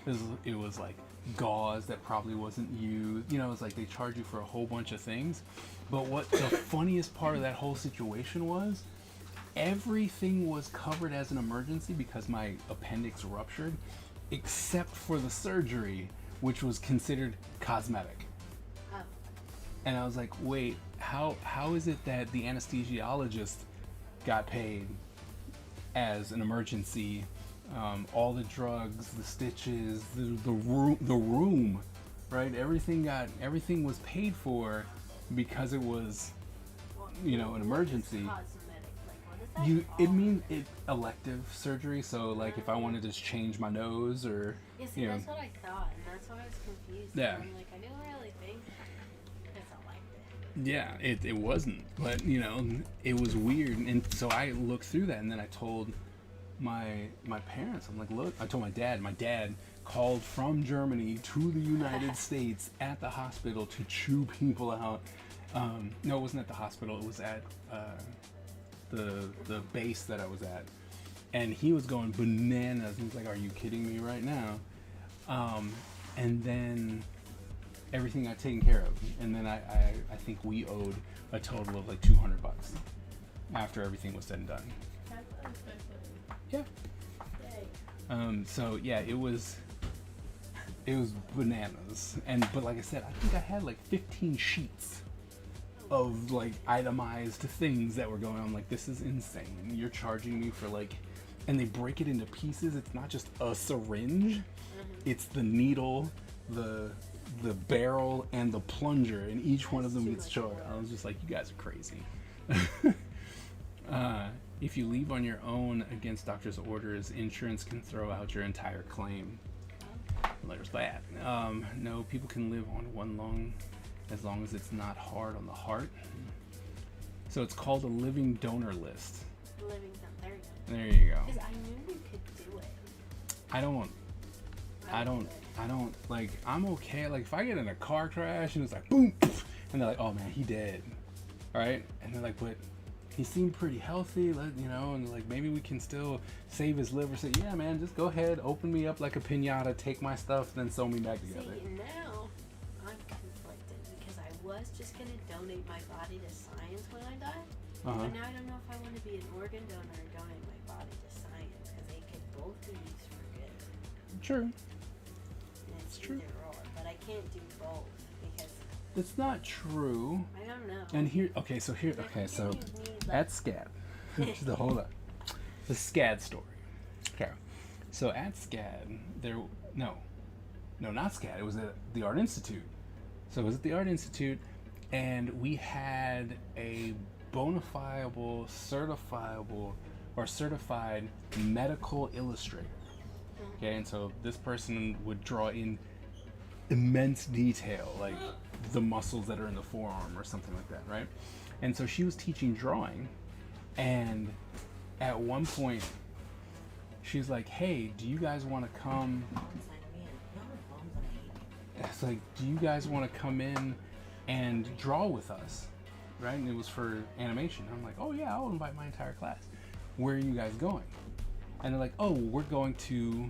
everything. It was like gauze that probably wasn't used. It's like they charge you for a whole bunch of things. But what the funniest part of that whole situation was, everything was covered as an emergency because my appendix ruptured, except for the surgery, which was considered cosmetic. Oh. And I was like, wait, how is it that the anesthesiologist got paid as an emergency? All the drugs, the stitches, the room, right? Everything was paid for because it was, an emergency. Cosmetic, like what is that? It means elective surgery. So like if I wanted to change my nose or, Yeah, see, that's what I thought, and that's why I was confused. Yeah. I'm like, I didn't really think it's elective. Yeah, it wasn't, but it was weird, and so I looked through that, and then I told my parents. I'm like, look, I told my dad called from Germany to the United States at the hospital to chew people out. No, it wasn't at the hospital, it was at the base that I was at, and he was going bananas. He was like, are you kidding me right now? And then everything got taken care of, and then I think we owed a total of like $200 after everything was said and done. Yeah. So yeah, it was bananas, but like I said, I think I had like 15 sheets of like itemized things that were going on. Like, this is insane. You're charging me for like, and they break it into pieces. It's not just a syringe. It's the needle, the barrel, and the plunger, and each one of them gets charged. I was just like, you guys are crazy. If you leave on your own against doctor's orders, insurance can throw out your entire claim. There's that. No, people can live on one lung as long as it's not hard on the heart. So it's called a living donor list. Living donor. There you go. Because I knew you could do it. I don't like, I'm okay. Like, if I get in a car crash and it's like boom, and they're like, oh man, he dead. All right, and they're like, but he seemed pretty healthy, and like, maybe we can still save his liver. Say, yeah, man, just go ahead, open me up like a piñata, take my stuff, then sew me back together. See, now I'm conflicted because I was just gonna donate my body to science when I die, but now I don't know if I want to be an organ donor or donate my body to science, because they could both be used for good. True. And it's true. either or, but I can't do both because It's not true. I don't know. And so at SCAD, hold up, the SCAD story. Okay, so at SCAD, not SCAD, it was at the Art Institute. So it was at the Art Institute, and we had a bona fide, certified medical illustrator. Okay, and so this person would draw in immense detail, like the muscles that are in the forearm or something like that, right? And so she was teaching drawing, and at one point she's like, hey, do you guys want to come? It's like, do you guys want to come in and draw with us? Right? And it was for animation. I'm like, oh yeah, I'll invite my entire class. Where are you guys going? And they're like, oh, we're going to,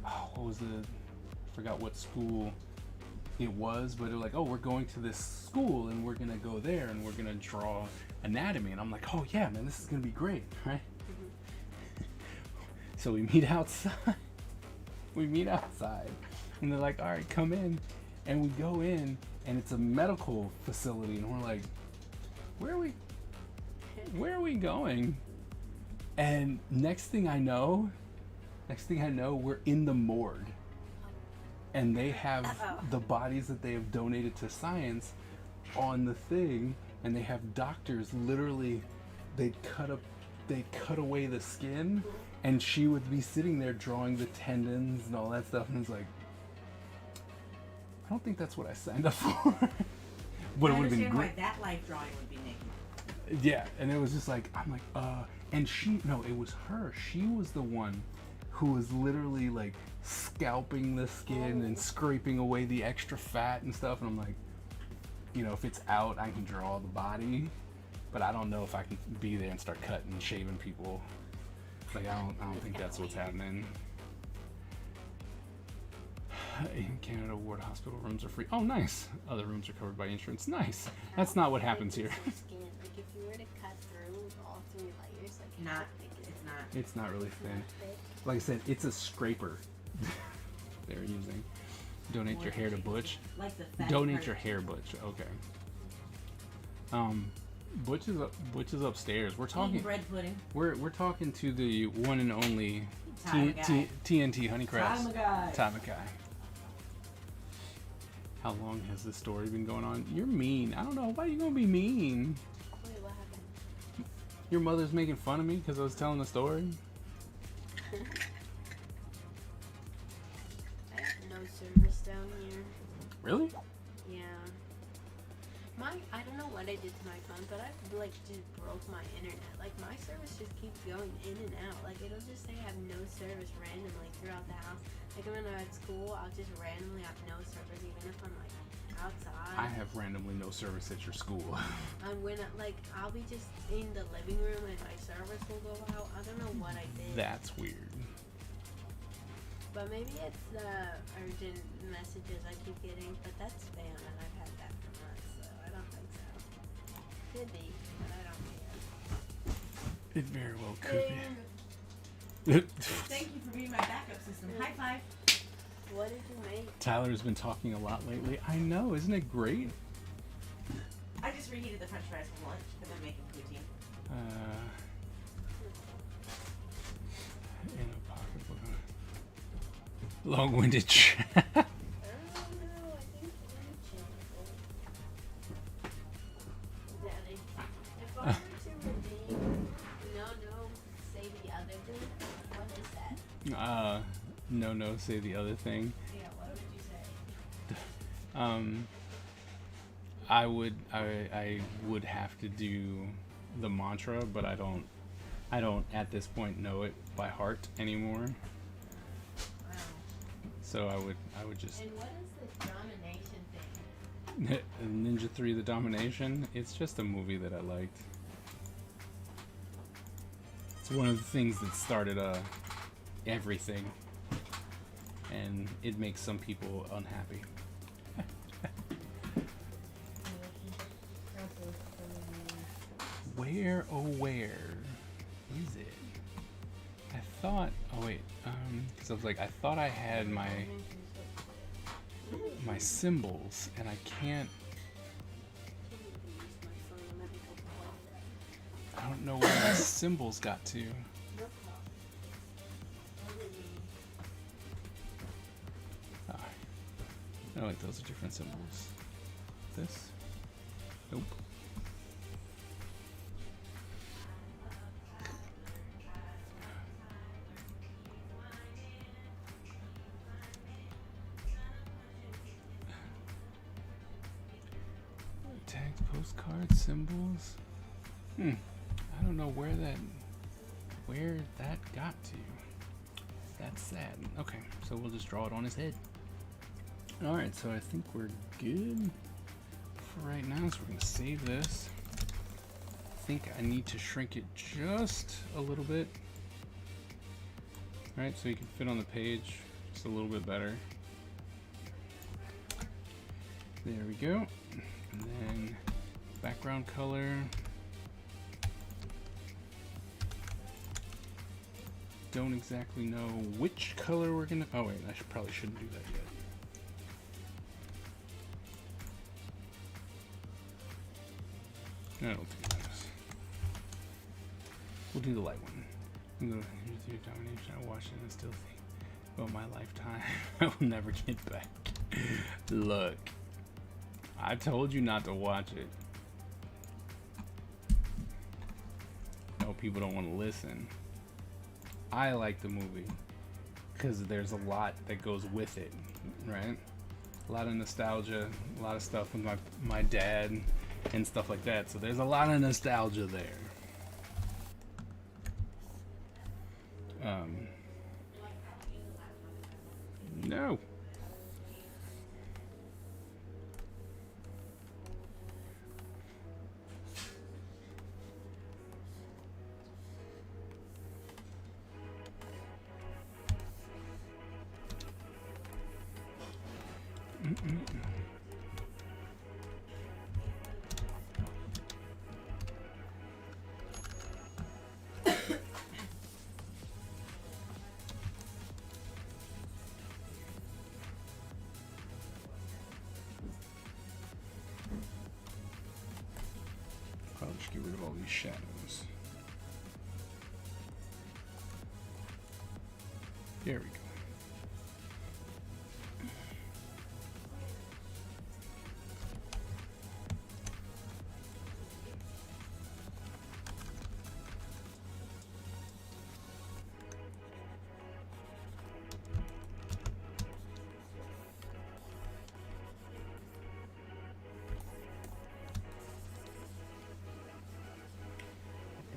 what was I forgot what school it was, but they're like, oh, we're going to this school and we're gonna go there and we're gonna draw anatomy. And I'm like, oh yeah, man, this is gonna be great, right? So we meet outside. And they're like, all right, come in. And we go in and it's a medical facility and we're like, where are we going? And next thing I know, we're in the morgue. And they have the bodies that they have donated to science on the thing, and they have doctors literally, they cut away the skin, and she would be sitting there drawing the tendons and all that stuff, and it's like, I don't think that's what I signed up for. But it would have been great. Why that life drawing would be naked. Yeah, and it was just like, I'm like, and it was her. She was the one who was literally like scalping the skin and scraping away the extra fat and stuff. And I'm like, if it's out, I can draw the body, but I don't know if I can be there and start cutting and shaving people. Like, I don't think that's what's happening. In Canada, ward hospital rooms are free. Oh, nice. Other rooms are covered by insurance. Nice. That's not what happens here. Like if you were to cut through all 3 layers, like Not, it's not. It's not really thin. Not thick. Like I said, it's a scraper they're using. Donate your hair to Butch. Like the fat Donate part. your hair, Butch. Okay. Butch is upstairs. We're Eating talking. bread pudding. We're talking to the one and only Ty Mackay. TNT Honeycrest. Ty Mackay. How long has this story been going on? You're mean. I don't know. Why are you gonna be mean? Wait, what happened? Your mother's making fun of me because I was telling the story. I have no service down here. Really? Yeah. I don't know what I did to my phone, but I like just broke my internet. Like my service just keeps going in and out. Like it'll just say I have no service randomly throughout the house. Like when I'm at school, I'll just randomly have no service, even if I'm like outside. I have randomly no service at your school. And when I'll be just in the living room and my service will go out. I don't know what I did. That's weird. But maybe it's the urgent messages I keep getting. But that's spam, and I've had that for months, so I don't think so. Could be, but I don't care. It very well could be. Thank you for being my backup system. High five. What did you make? Tyler's been talking a lot lately. I know, isn't it great? I just reheated the french fries for lunch because I'm making poutine. In a pocketbook. Long-winded chat. I don't know. I think Daddy, if I were to redeem, say the other thing. What is that? No, say the other thing. Yeah. What would you say? I would have to do the mantra, but I don't at this point know it by heart anymore. Wow. So I would just And what is the domination thing? Ninja 3 The Domination. It's just a movie that I liked. It's one of the things that started everything, and it makes some people unhappy. Where, oh where is it? I thought, oh wait, because I was like, I thought I had my symbols, and I can't, I don't know where my symbols got to. Ah, I like those are different symbols. This? Nope. Tags, postcards, symbols. I don't know where that got to. That's sad. Okay, so we'll just draw it on his head. Alright, so I think we're good for right now, so we're going to save this. I think I need to shrink it just a little bit. Alright, so you can fit on the page just a little bit better. There we go. And then background color. Don't exactly know which color we're gonna. Oh wait, probably shouldn't do that yet. I don't think it is. We'll do the light one. I'm gonna use your domination. I watched it and still think about my lifetime. I will never get back. Look, I told you not to watch it. No, people don't want to listen. I like the movie because there's a lot that goes with it, right? A lot of nostalgia, a lot of stuff with my dad and stuff like that. So there's a lot of nostalgia there. No. Probably just get rid of all these shadows. There we go.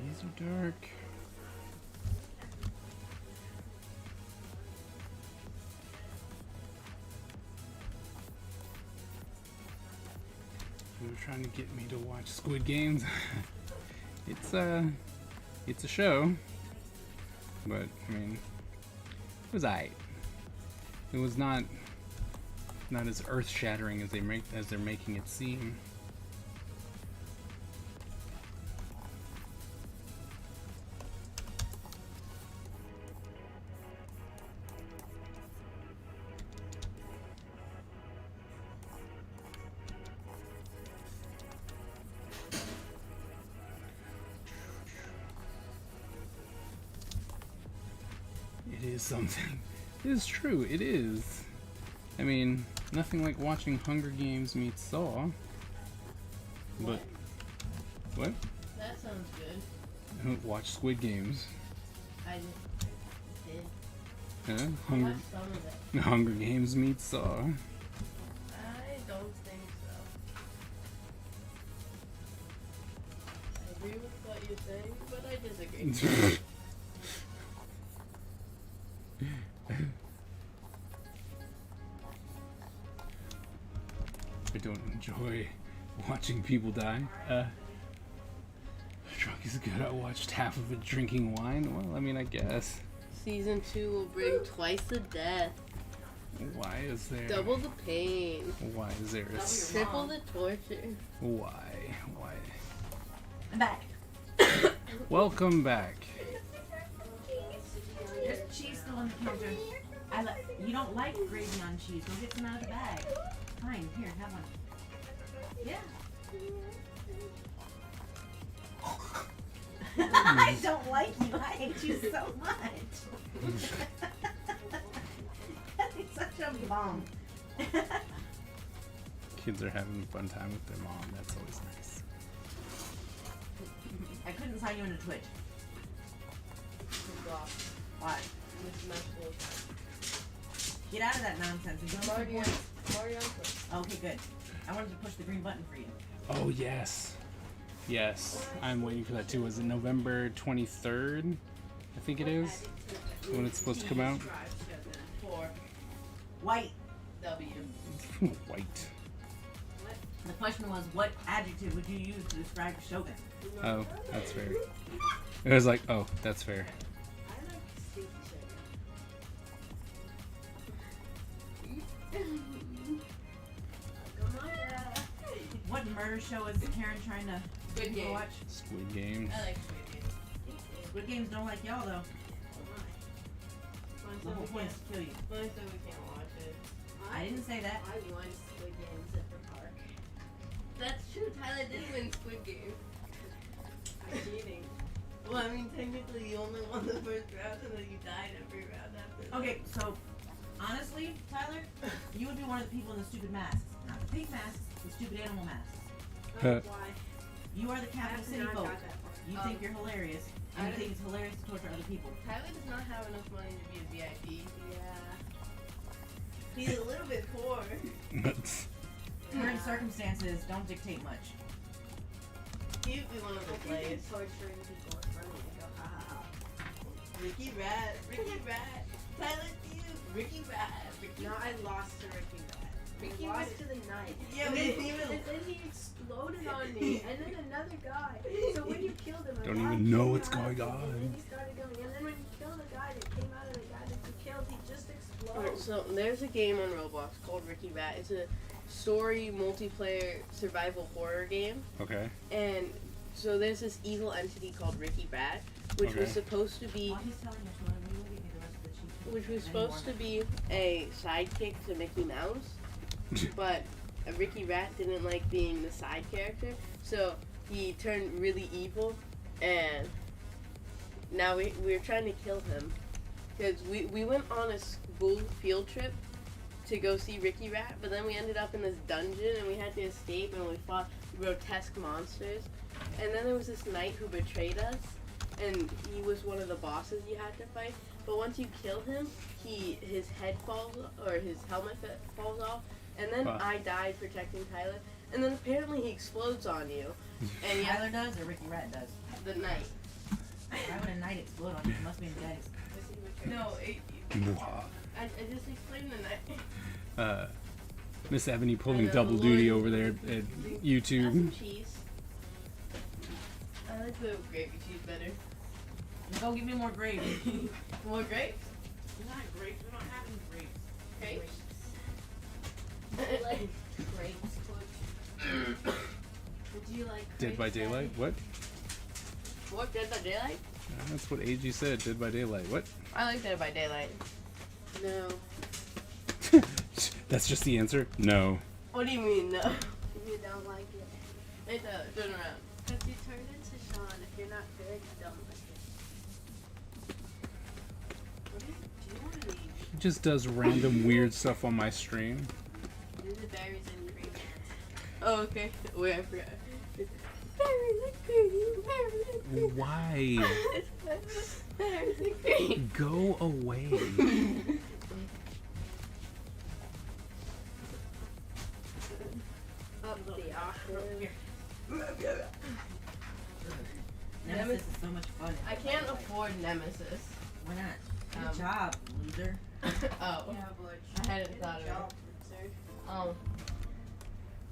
These are dark. They were trying to get me to watch Squid Games. It's a show, but I mean, it was alright. It was not as earth-shattering as they're making it seem. It is something. It is true. It is. I mean, nothing like watching Hunger Games meet Saw. But what? That sounds good. Watch Squid Games. I did. Huh? I watched some of it. Hunger Games meet Saw. I don't think so. I agree with what you're saying, but I disagree. I don't enjoy watching people die. Drunk is good. I watched half of it drinking wine. Well, I mean, I guess. Season 2 will bring twice the death, Why is there? double the pain, Why is there a? triple the torture. Why? Why? I'm back. Welcome back. There's cheese still on the counter. You don't like gravy on cheese. Go get some out of the bag. Fine, here, have one. Yeah. I don't like you. I hate you so much. That's such a bomb. Kids are having a fun time with their mom. That's always nice. I couldn't sign you into Twitch. Why? Get out of that nonsense. Okay, good. I wanted to push the green button for you. Oh yes, yes. I'm waiting for that too. Is it November 23rd? I think it is. when it's supposed to come out? Describe Shogun for White. W. White. The question was, what adjective would you use to describe Shogun? Oh, that's fair. It was like, oh, that's fair. I like Steve What murder show is Karen trying to Squid Game. watch? Squid Game. I like Squid Game. Squid Games don't like y'all though. Mine The said whole we point can't. is to kill you. Mine said we can't watch it. I didn't say that. I won Squid Games at the park. That's true. Tyler did win Squid Game. I'm cheating. Well, I mean, technically, you only won the first round, and then you died every round after that. Okay, so honestly, Tyler, you would be one of the people in the stupid masks. Not the pink masks, the stupid animal masks. Huh. Why? You are the I capital have city not folk. got that far. You think you're hilarious, I and you don't- think it's hilarious to torture other people. Tyler does not have enough money to be a VIP. Yeah. He's a little bit poor. Current circumstances don't dictate much. He would be one of I the think players. torturing people is funny. I go, ha ha ha. Ricky Rat. Ricky Rat. Tyler Hughes. Ricky Rat. Ricky No, I lost to Ricky Rat. Ricky I lost Rat- to the knight. Yeah, and we then, didn't even- and then he exploded on me, and then another guy. So when you killed him, I Don't thought even he know came what's out of going it, on. And then he started going, and then when you killed the guy that came out of the guy that you killed, he just exploded. Alright, so there's a game on Roblox called Ricky Rat. It's a story multiplayer survival horror game, Okay. and so there's this evil entity called Ricky Rat, which Okay. was supposed to be, While he's telling us, will you give me the rest of the cheese? which was And any supposed more to be a sidekick to Mickey Mouse, but Ricky Rat didn't like being the side character, so he turned really evil, and now we're trying to kill him, because we went on a school field trip to go see Ricky Rat, but then we ended up in this dungeon and we had to escape and we fought grotesque monsters. And then there was this knight who betrayed us, and he was one of the bosses you had to fight. But once you kill him, his head falls, or his helmet falls off, and then Wow. I died protecting Tyler. And then apparently he explodes on you, and you Tyler does or Ricky Rat does? the knight. Why would a knight explode on you? It must be in Daddy's. No, Mwah. I just explained the knight. Miss Ebony I pulling know, double the duty Lord- over there at Have YouTube. some cheese. I like the gravy cheese better. Go give me more gravy. More grapes? Not grapes. We don't have any grapes. Grapes? I like grapes, Coach. Do you like Dead by grapes, Daddy? Daylight? What? What, Dead by Daylight? That's what AG said. Dead by Daylight. What? I like Dead by Daylight. No. That's just the answer? No. What do you mean, no? You don't like it. It does. Turn around. Because you turned into Sean. If you're not good, you don't like it. What do you want to eat? He just does random weird stuff on my stream. Do the berries and cream. Oh, okay. Wait, I forgot. Berries and cream. Berries and cream. Why? Berries and cream. Go away. Up the octave. Nemesis is so much fun. I can't afford Nemesis. Why not? Good Um, job, loser. Oh. Yeah, but I hadn't thought of it. job, sir.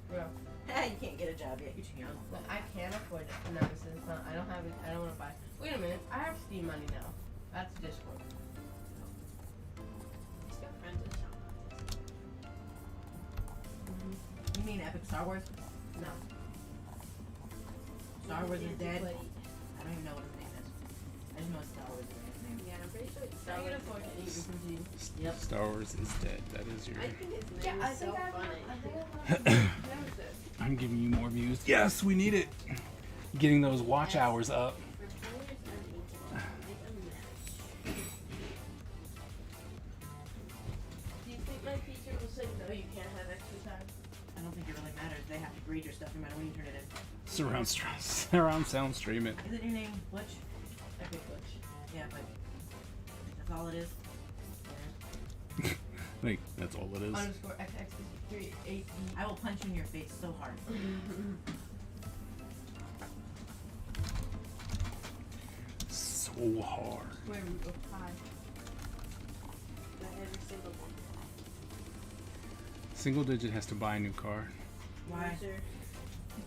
Bro. You can't get a job yet. You're too young. But I can't afford Nemesis. I don't have it. I don't want to buy. Wait a minute. I have Steam money now. That's Discord. He's got friends with Sean. You mean Epic Star Wars? No. Star Wars is dead. Wait. I don't even know what his name is. I just know it's Star Wars is his name. Yeah, I'm pretty sure it's I Star can Wars. afford to eat from Steam. Yep. Star Wars is dead. That is your. I think his name Yeah, I is think so I funny. have Nemesis. I'm giving you more views. Yes, we need it. Getting those watch hours up. For players unequal, make a match. Do you think my teacher will say no? You can't have extra time. I don't think it really matters. They have to grade your stuff no matter when you turn it in. Surround sound stream it. Isn't your name Butch? Epic Butch. Yeah, but that's all it is. Like, that's all it is. Underscore XX388. I will punch you in your face so hard. So hard. Where we go? Hi. Every single one. Single digit has to buy a new car. Why? Loser.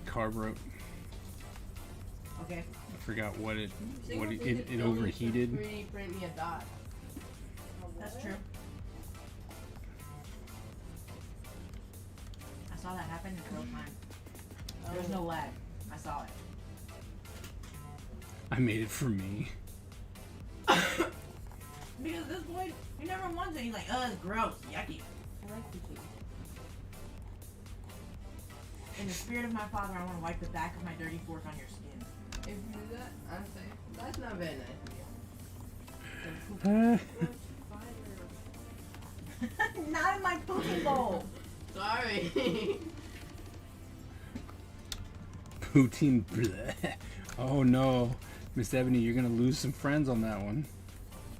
Car broke. Okay. I forgot what it Single it digit only overheated. 3D print me a dot. That's true. I saw that happen in real time. There's no lag. I saw it. I made it for me. Because this boy, he never wants it. He's like, it's gross, yucky. I like cookies. In the spirit of my father, I want to wipe the back of my dirty fork on your skin. If you do that, I'm saying that's not very nice of you. Not in my pooping bowl. Sorry. Poutine bleh. Oh no. Miss Ebony, you're gonna lose some friends on that one.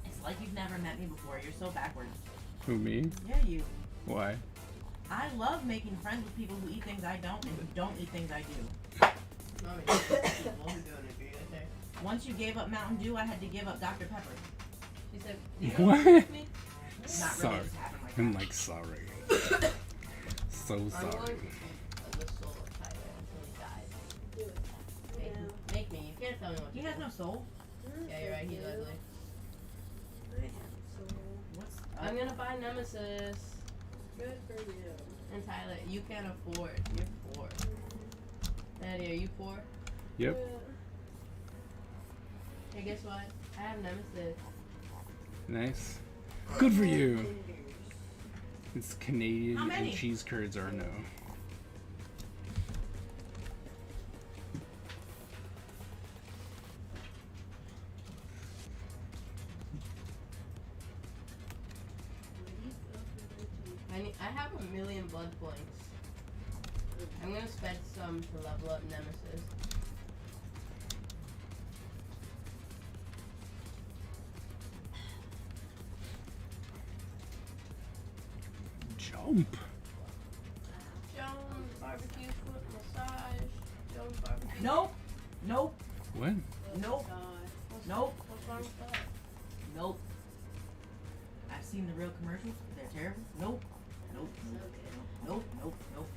It's like you've never met me before. You're so backwards. Who, me? Yeah, you. Why? I love making friends with people who eat things I don't and who don't eat things I do. Mommy, we'll be doing it for you, okay? Once you gave up Mountain Dew, I had to give up Dr. Pepper. She said, What? Not really. Sorry. It just happened like I'm that. like sorry. So I'm sorry. going to keep the soul of Tyler until he dies. Do it. Make me. You can't tell me what to He do. has no soul. Yeah, you're right. He's ugly. I have soul. What's I'm gonna buy Nemesis. Good for you. And Tyler, you can't afford. You're poor. Daddy, are you poor? Yep. Hey, guess what? I have Nemesis. Nice. Good for you. It's Canadian How many? and cheese curds are no. I have 1,000,000 blood points. I'm gonna spend some to level up Nemesis. Jump. Jones barbecue foot massage. Jones barbecue. Nope. Nope. What? Nope. God. Nope. What's wrong with that? Nope. I've seen the real commercials. They're terrible. Nope. Nope. Nope. Nope. Nope. Nope.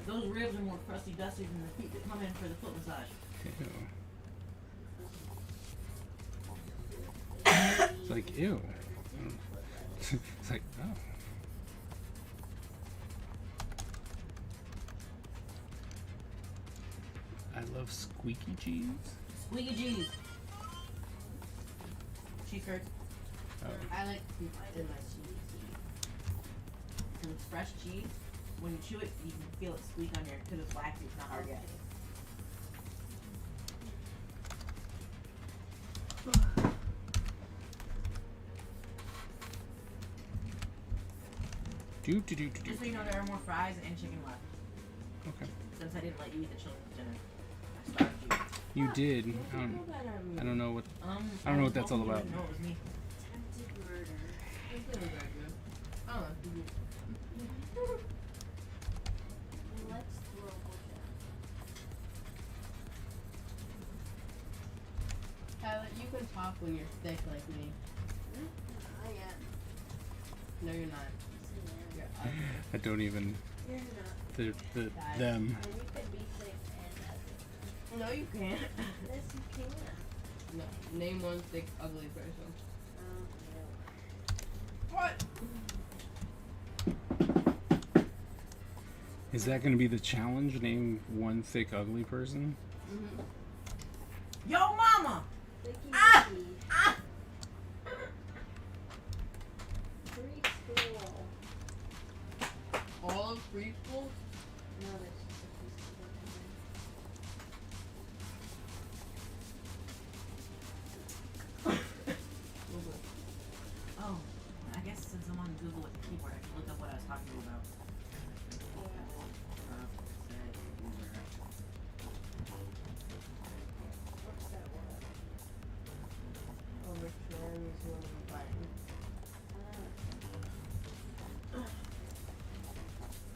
Those ribs are more crusty dusty than the feet that come in for the foot massage. Ew. It's like ew. It's like oh. I love squeaky cheese. Squeaky cheese. Cheese curds. Oh. I like in my cheese. Because it's fresh cheese. When you chew it, you can feel it squeak on your, because it's waxy, it's not hard yet. Just so you know, there are more fries and chicken left. Okay. Since I didn't let you eat the children's dinner. I starved you. You did. I don't know what. I don't know what that's all about. No, it was me. Attempted murder. This is very good. I don't know. Let's throw down. Tyler, you can talk when you're thick like me. I am. No, you're not. You're ugly. I don't even. You're not. Them. And you can be sick and ugly. No, you can't. Yes, you can. No. Name one thick, ugly person. No. What? Is that going to be the challenge? Name one thick, ugly person? Mm-hmm. Yo, mama! Vicky, Ah! Vicky. Ah! Preschool. All of preschool? No, that's just a preschool. Oh, I guess since I'm on Google with the keyboard, I can look up what I was talking about. What's that word? Oh, which one is one of the buttons?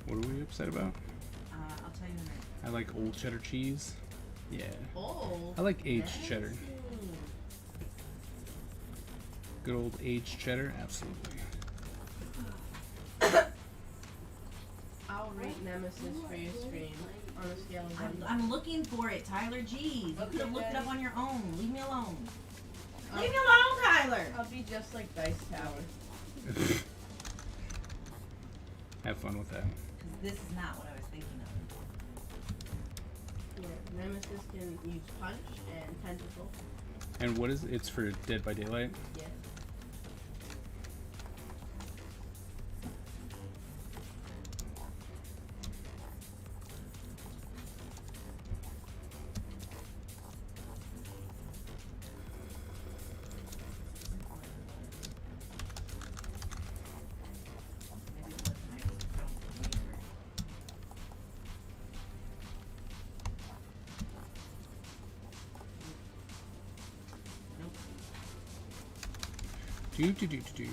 What are we upset about? I'll tell you in a minute. I like old cheddar cheese. Yeah. Oh. I like aged cheddar. Good old aged cheddar, absolutely. I'll rate Nemesis for your stream on a scale of 1 to I'm looking for it, Tyler. Jeez, you could have looked it up on your own. Leave me alone. I'll- Leave me alone, Tyler. I'll be just like Dice Tower. Have fun with that. 'Cause this is not what I was thinking of. Yeah, Nemesis can use punch and tentacle. And what is it's for Dead by Daylight? Yeah. Maybe it was nice. Don't waver. Nope. Do.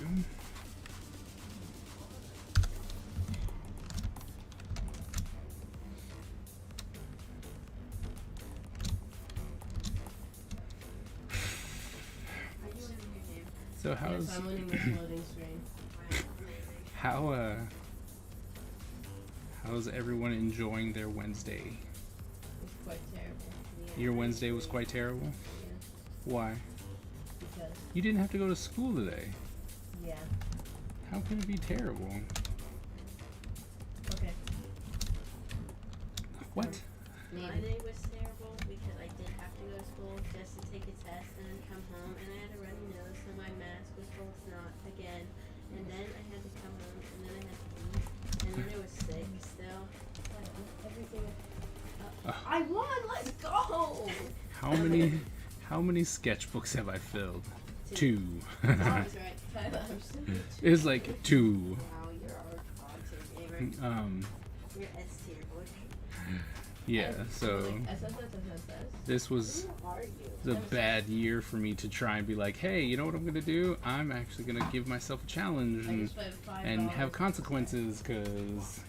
Are you winning your game? So how's Yes, I'm winning this loading screen. Wow, amazing. how's everyone enjoying their Wednesday? It's quite terrible. Yeah, Your Wednesday was quite terrible. Yeah. Why? Because, You didn't have to go to school today. yeah. How can it be terrible? Okay. What? My day was terrible because I did have to go to school just to take a test and then come home and I had a runny nose so my mask was full of snot again and then I had to come home and then I had to eat and then I was sick still. Everything. I won! Let's go! How many sketchbooks have I filled? Two. I was right. Tyler. It's like 2. Wow, you're our god's gamer. You're S tier boy. Yeah, so SSSSS. this was Who are you? a bad year for me to try and be like, hey, you know what I'm gonna do? I'm actually gonna give myself a challenge I and just spent and $5. have consequences because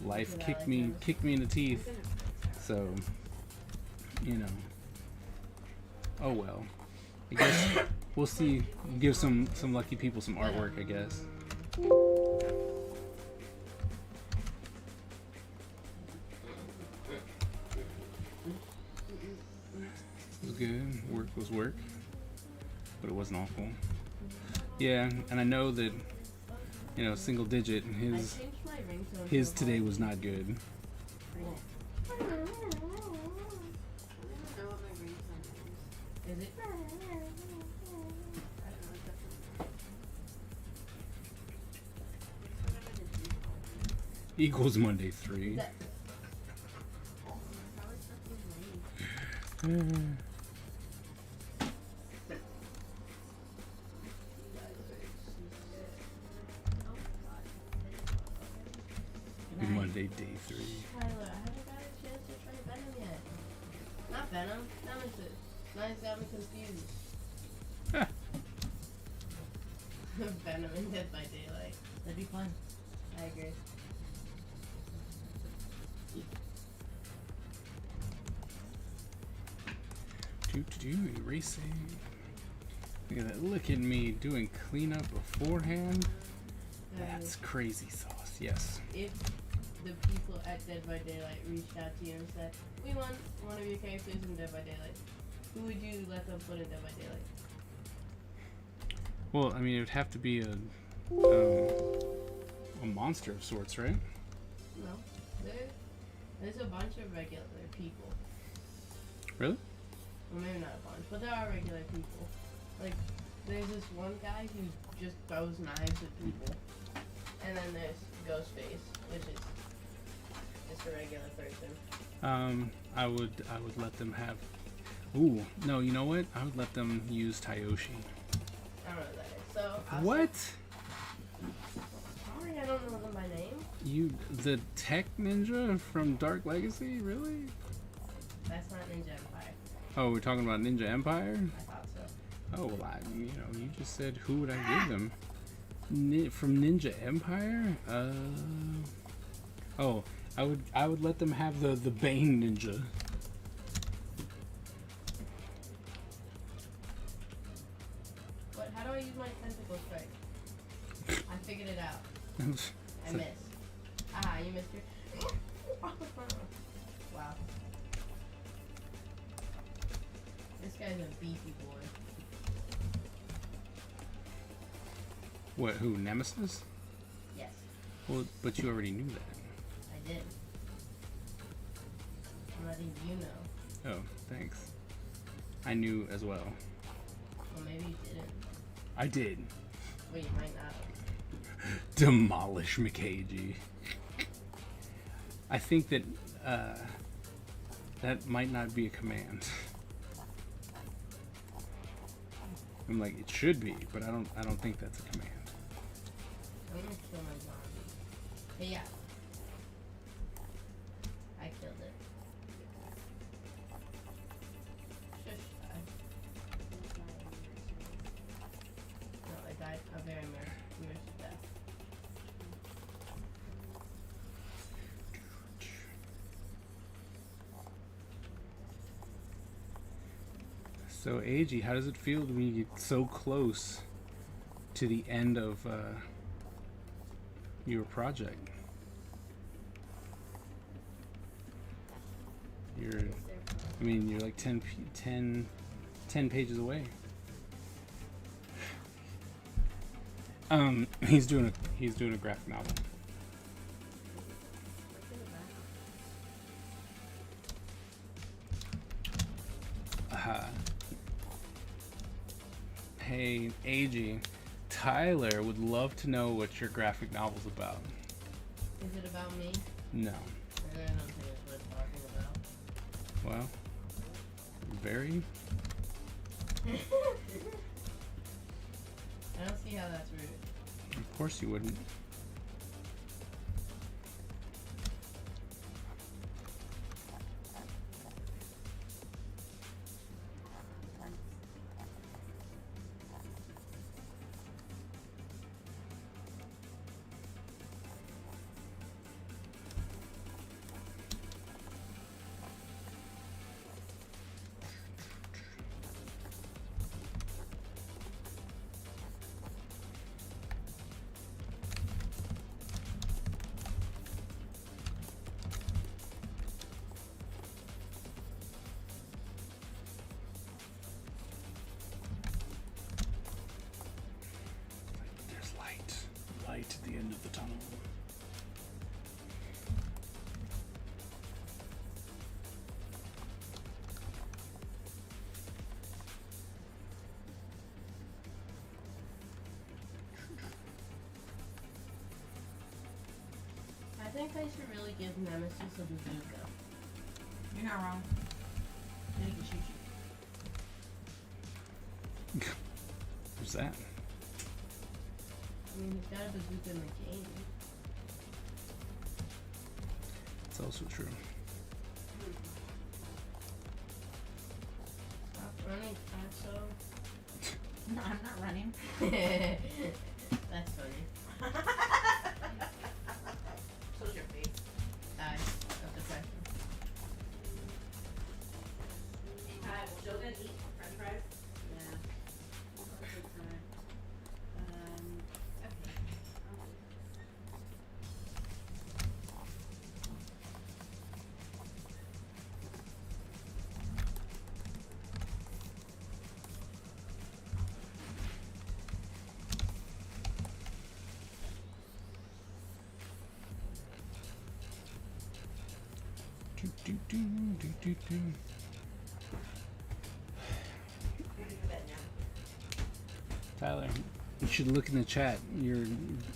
life Yeah, I kicked like me those. kicked me in the teeth. So, you know. Oh well. I guess we'll see. Give some lucky people some artwork, I guess. It was good. Work was work, but it wasn't awful. Yeah, and I know that single digit. I His changed my ringtone. his to a today whole- was not good. I don't know what my ringtone is. Is it? I don't know what that is. Whatever the default is. Equals Monday 3. That- Probably something lame. Oh god. Good night. Monday day 3. Tyler, I haven't got a chance to try Venom yet. Not Venom, Nemesis. Now he's got me confused. Venom and Dead by Daylight. That'd be fun. I agree. Erasing. Look at that. Look at me doing cleanup beforehand. That's crazy sauce. Yes. If the people at Dead by Daylight reached out to you and said, we want one of your characters in Dead by Daylight, who would you let them put in Dead by Daylight? Well, I mean, it would have to be a monster of sorts, right? No. There's a bunch of regular people. Really? Well, maybe not a bunch, but there are regular people. Like, there's this one guy who just throws knives at people. And then there's Ghostface, which is just a regular person. I would let them have. Ooh, no, you know what? I would let them use Tayoshi. I don't know who that is. So, I'll What? Sorry, I don't know them by name. The tech ninja from Dark Legacy? Really? That's not Ninja Empire. Oh, we're talking about Ninja Empire? I thought so. Oh, well, you just said who would I give them? From Ninja Empire? Oh, I would let them have the Bane ninja. How I missed. Ah, you missed your. Wow. This guy's a beefy boy. What? Who? Nemesis? Yes, Well, but you already knew that. I did. I'm letting you know. Oh, thanks. I knew as well. Well, maybe you didn't. I did. Well, you might not have. Demolish McKG. I think that that might not be a command. I'm like, it should be, but I don't think that's a command. I'm gonna kill my zombie. Hey, yeah. I killed it. Shush, no, I died a very merciful death. So, AG, how does it feel when you get so close to the end of your project? You're like 10 pages away. He's doing a graphic novel. Hey, AG, Tyler would love to know what your graphic novel's about. Is it about me? No. I don't think it's worth talking about. Well, very. I don't see how that's rude. Of course you wouldn't. There's light at the end of the tunnel. I think I should really give Nemesis a bazooka. You're not wrong. Then he can shoot you. Who's that? I mean, he's got a bazooka in the game. It's also true. Stop running, Fatso. No, I'm not running. That's funny. So's your face. That's the question. Alright, well, Joe gonna eat french fries? Yeah. That's a good time. Okay. Do, do, do, do, do, do. Tyler, you should look in the chat.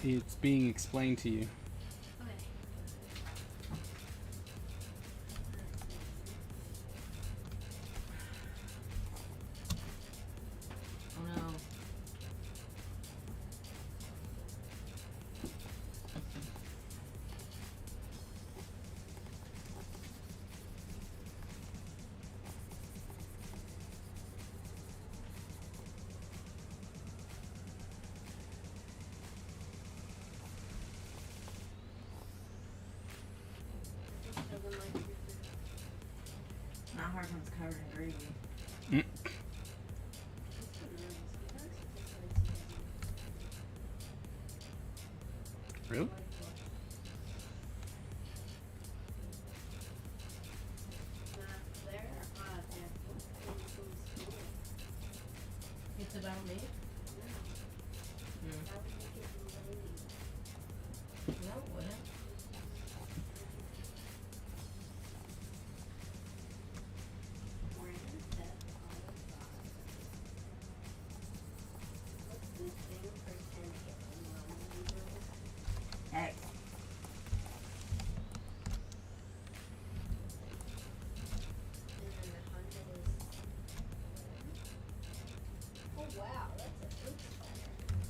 It's being explained to you. Okay. Oh no. Doesn't like your food. Not hard when it's covered in gravy. Mm. That's so nice. You guys are just like Really?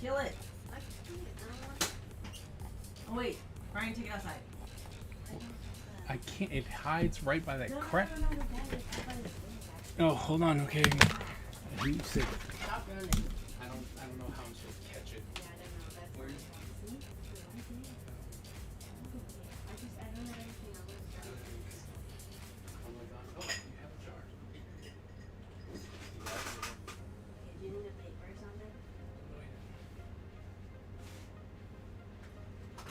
Kill it. I can't. I don't want. Oh wait, Brian, take it outside. I don't want I can't. It hides right by that No, crap. no, no, no, no, that is up by the thing, actually. Oh, hold on. Okay. You said. Stop running. I don't know how I'm supposed to catch it. Yeah, I don't know. That's Where? See? I don't have anything else. Oh my god. Oh, you have a jar. Okay, do you need a paper or something?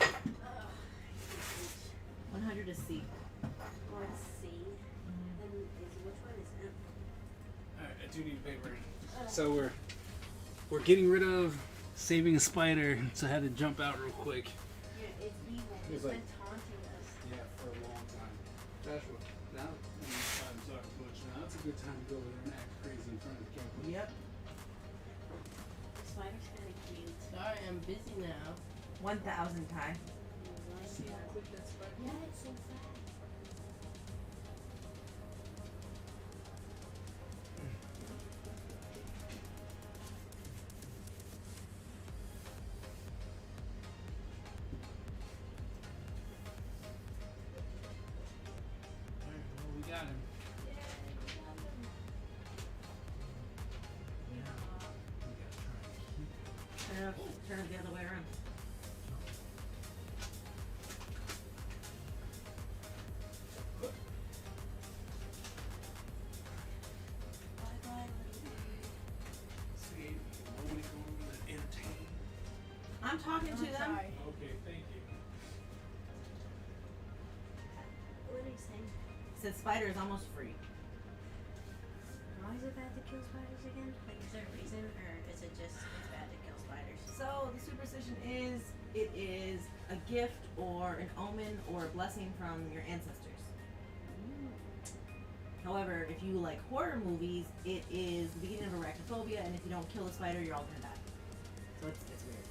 Ugh. 100 is C. Let's see. Then which one is M? Alright, I do need paper. So we're getting rid of saving a spider, so I had to jump out real quick. Yeah, it's evil. It's It's like- been taunting us. Yeah, for a long time. Joshua, now I'm sorry, Butch. Now it's a good time to go over there and act crazy in front of the camera. Yep. The spider's kind of cute. Sorry, I'm busy now. 1,000 Ty. See how quick that spider? Yeah, it's so fast. Alright, well we got him. We gotta try and keep Turn it the other way around. Bye-bye. see nobody going to entertain. I'm talking to them. Okay, thank you. What are you saying? Said spider is almost free. Why is it bad to kill spiders again? Like, is there a reason, or is it just it's bad to kill spiders? So the superstition is it is a gift or an omen or a blessing from your ancestors. However, if you like horror movies, it is the beginning of arachnophobia, and if you don't kill a spider, you're all gonna die. So it's weird.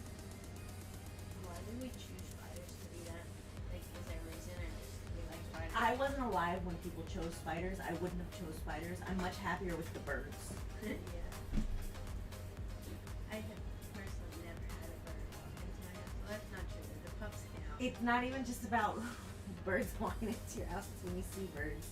Why do we choose spiders to be that? Like, is there a reason, or just we like spiders? I wasn't alive when people chose spiders. I wouldn't have chose spiders. I'm much happier with the birds. Yeah. I have personally never had a bird walk into my house. Well, that's not true. The pups count. It's not even just about birds walking into your house. It's when you see birds.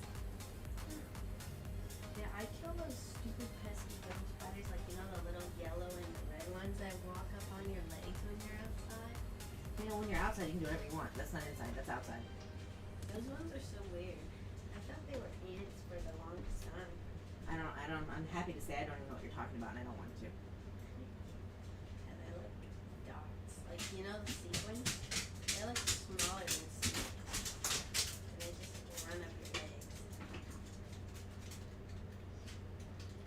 Yeah, I kill those stupid pesky little spiders, like, you know, the little yellow and red ones that walk up on your legs when you're outside. You know, when you're outside, you can do whatever you want. That's not inside. That's outside. Those ones are so weird. I thought they were ants for the longest time. I'm happy to say I don't even know what you're talking about, and I don't want to. Yeah, they look dots. Like, you know the sequins? They're like smaller than sequins. And they just run up your legs.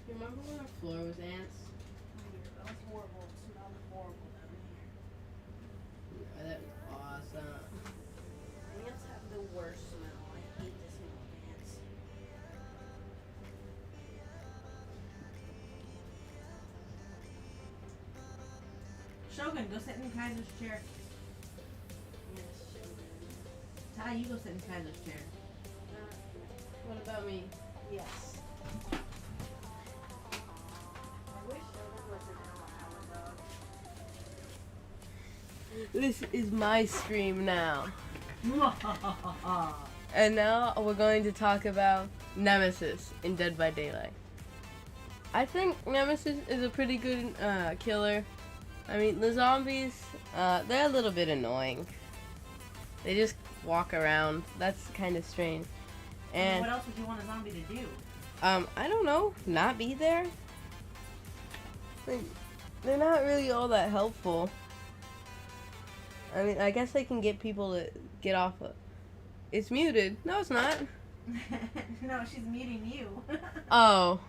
You remember when our floor was ants? That was horrible. It smelled horrible down here. Yeah, that was awesome. Ants have the worst smell. I hate the smell of ants. Shogun, go sit in Kaiser's chair. Yes, children. Ty, you go sit in Kaiser's chair. What about me? Yes. I wish Sheldon was an hour dog. This is my stream now. And now we're going to talk about Nemesis in Dead by Daylight. I think Nemesis is a pretty good killer. I mean, the zombies, they're a little bit annoying. They just walk around. That's kind of strange. And what else would you want a zombie to do? I don't know, not be there. Like, they're not really all that helpful. I mean, I guess they can get people to get off of. It's muted. No, it's not. No, she's muting you. Oh.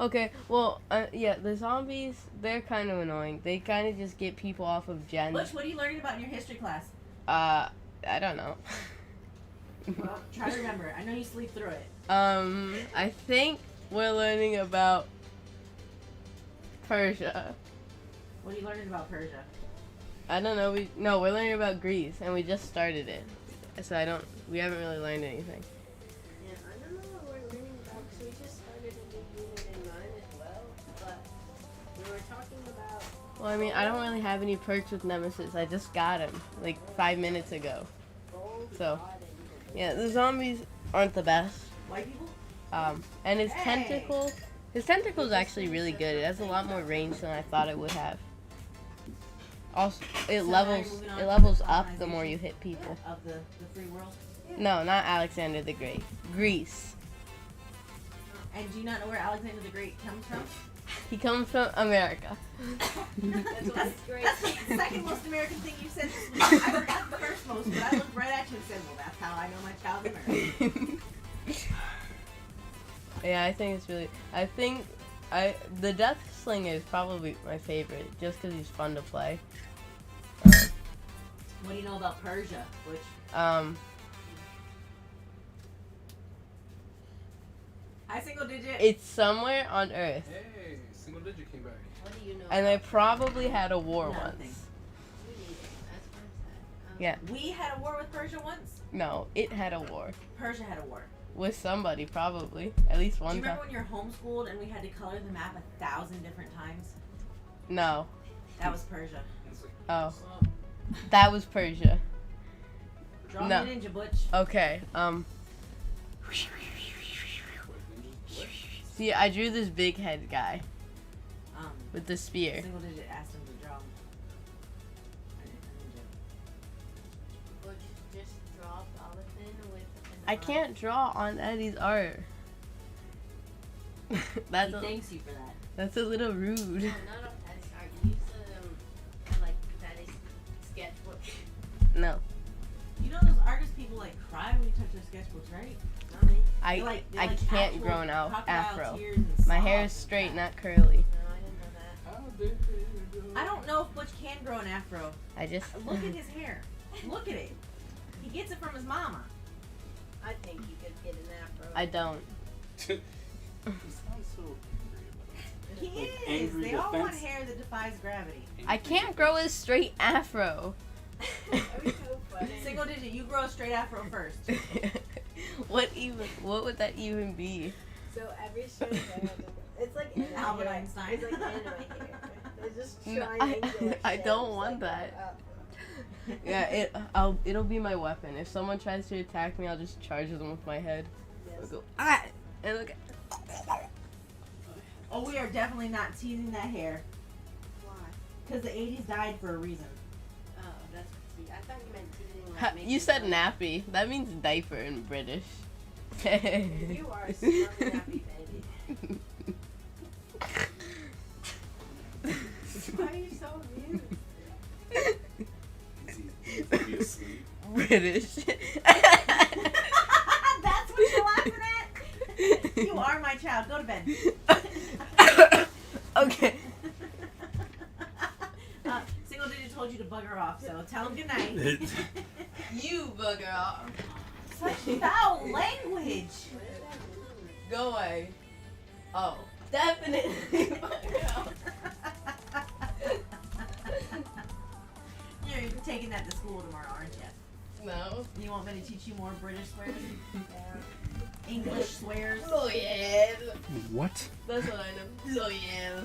Okay, well, yeah, the zombies, they're kind of annoying. They kind of just get people off of gens. Butch, what are you learning about in your history class? I don't know. Well, try to remember. I know you sleep through it. I think we're learning about Persia. What are you learning about Persia? I don't know. We're learning about Greece, and we just started it. So we haven't really learned anything. Yeah, I don't know what we're learning about because we just started a new unit in mine as well. But we were talking about Well, I mean, I don't really have any perks with Nemesis. I just got him like 5 minutes ago. So, yeah, the zombies aren't the best. White people? And his tentacle is actually really good. It has a lot more range than I thought it would have. Also, it So now you're levels moving on it to levels the up the more you hit colonization people. Of the free world. No, not Alexander the Great. Greece. And do you not know where Alexander the Great comes from? He comes from America. That's great. That's the second most American thing you said this week. I forgot the first most, but I looked right at you and said, well, that's how I know my child's American. Yeah, I think it's really. The Death Slinger is probably my favorite, just because he's fun to play. What do you know about Persia? Which high single digit. It's somewhere on Earth, Hey, single digit came back. What do you know? and they probably had a war Nothing. once. We need it. That's what I'm saying. Yeah. We had a war with Persia once. No, it had a war Persia had a war. with somebody, probably at least Do one you time. remember when you're homeschooled and we had to color the map 1,000 different times? No. That was Persia. Oh, that was Persia. Draw No. me a ninja, Butch. Okay. See, I drew this big head guy with the spear. Single digit asked him to draw a ninja. Or just draw Jonathan with an I can't draw on Eddie's art. that's He a, thanks you for that. that's a little rude. No, not on Patty's art. Use like Patty's sketchbook. No, You know those artist people like cry when you touch their sketchbooks, right? Not me. I They're like can't actual grow an crocodile afro. tears and My hair is sobs and straight, that. not curly. No, I didn't know that. How did it go? I don't know if Butch can grow an afro. I just Look at his hair. Look at it. He gets it from his mama. I think you could get an afro. I don't. You sound so angry about it. He Like is. angry They all want defense? hair that defies gravity. I can't grow a straight afro. That was so funny. Single digit, you grow a straight afro first. What would that even be? So every straight hair, it's like anime Albert hair. Einstein. It's like anime hair. They're just No, triangular I don't shapes, want like, that. up. Yeah, it'll be my weapon. If someone tries to attack me, I'll just charge them with my head. I'll Yes. go and look. Oh, we are definitely not teasing that hair. Why? Because the 80s died for a reason. Oh, that's I thought you meant teasing. Like, Ha, making you said fun. nappy. That means diaper in British. You are a smelly nappy baby. Why are you so rude? Is he asleep? British. That's what you're laughing at? You are my child. Go to bed. Okay. Single digit told you to bugger off, so tell him goodnight. You bugger off. Such foul language. What does that mean? Go away. Oh, definitely bugger off. You're taking that to school tomorrow, aren't you? No. You want me to teach you more British swears? English swears? Oh yeah. What? That's what I know. Oh yeah.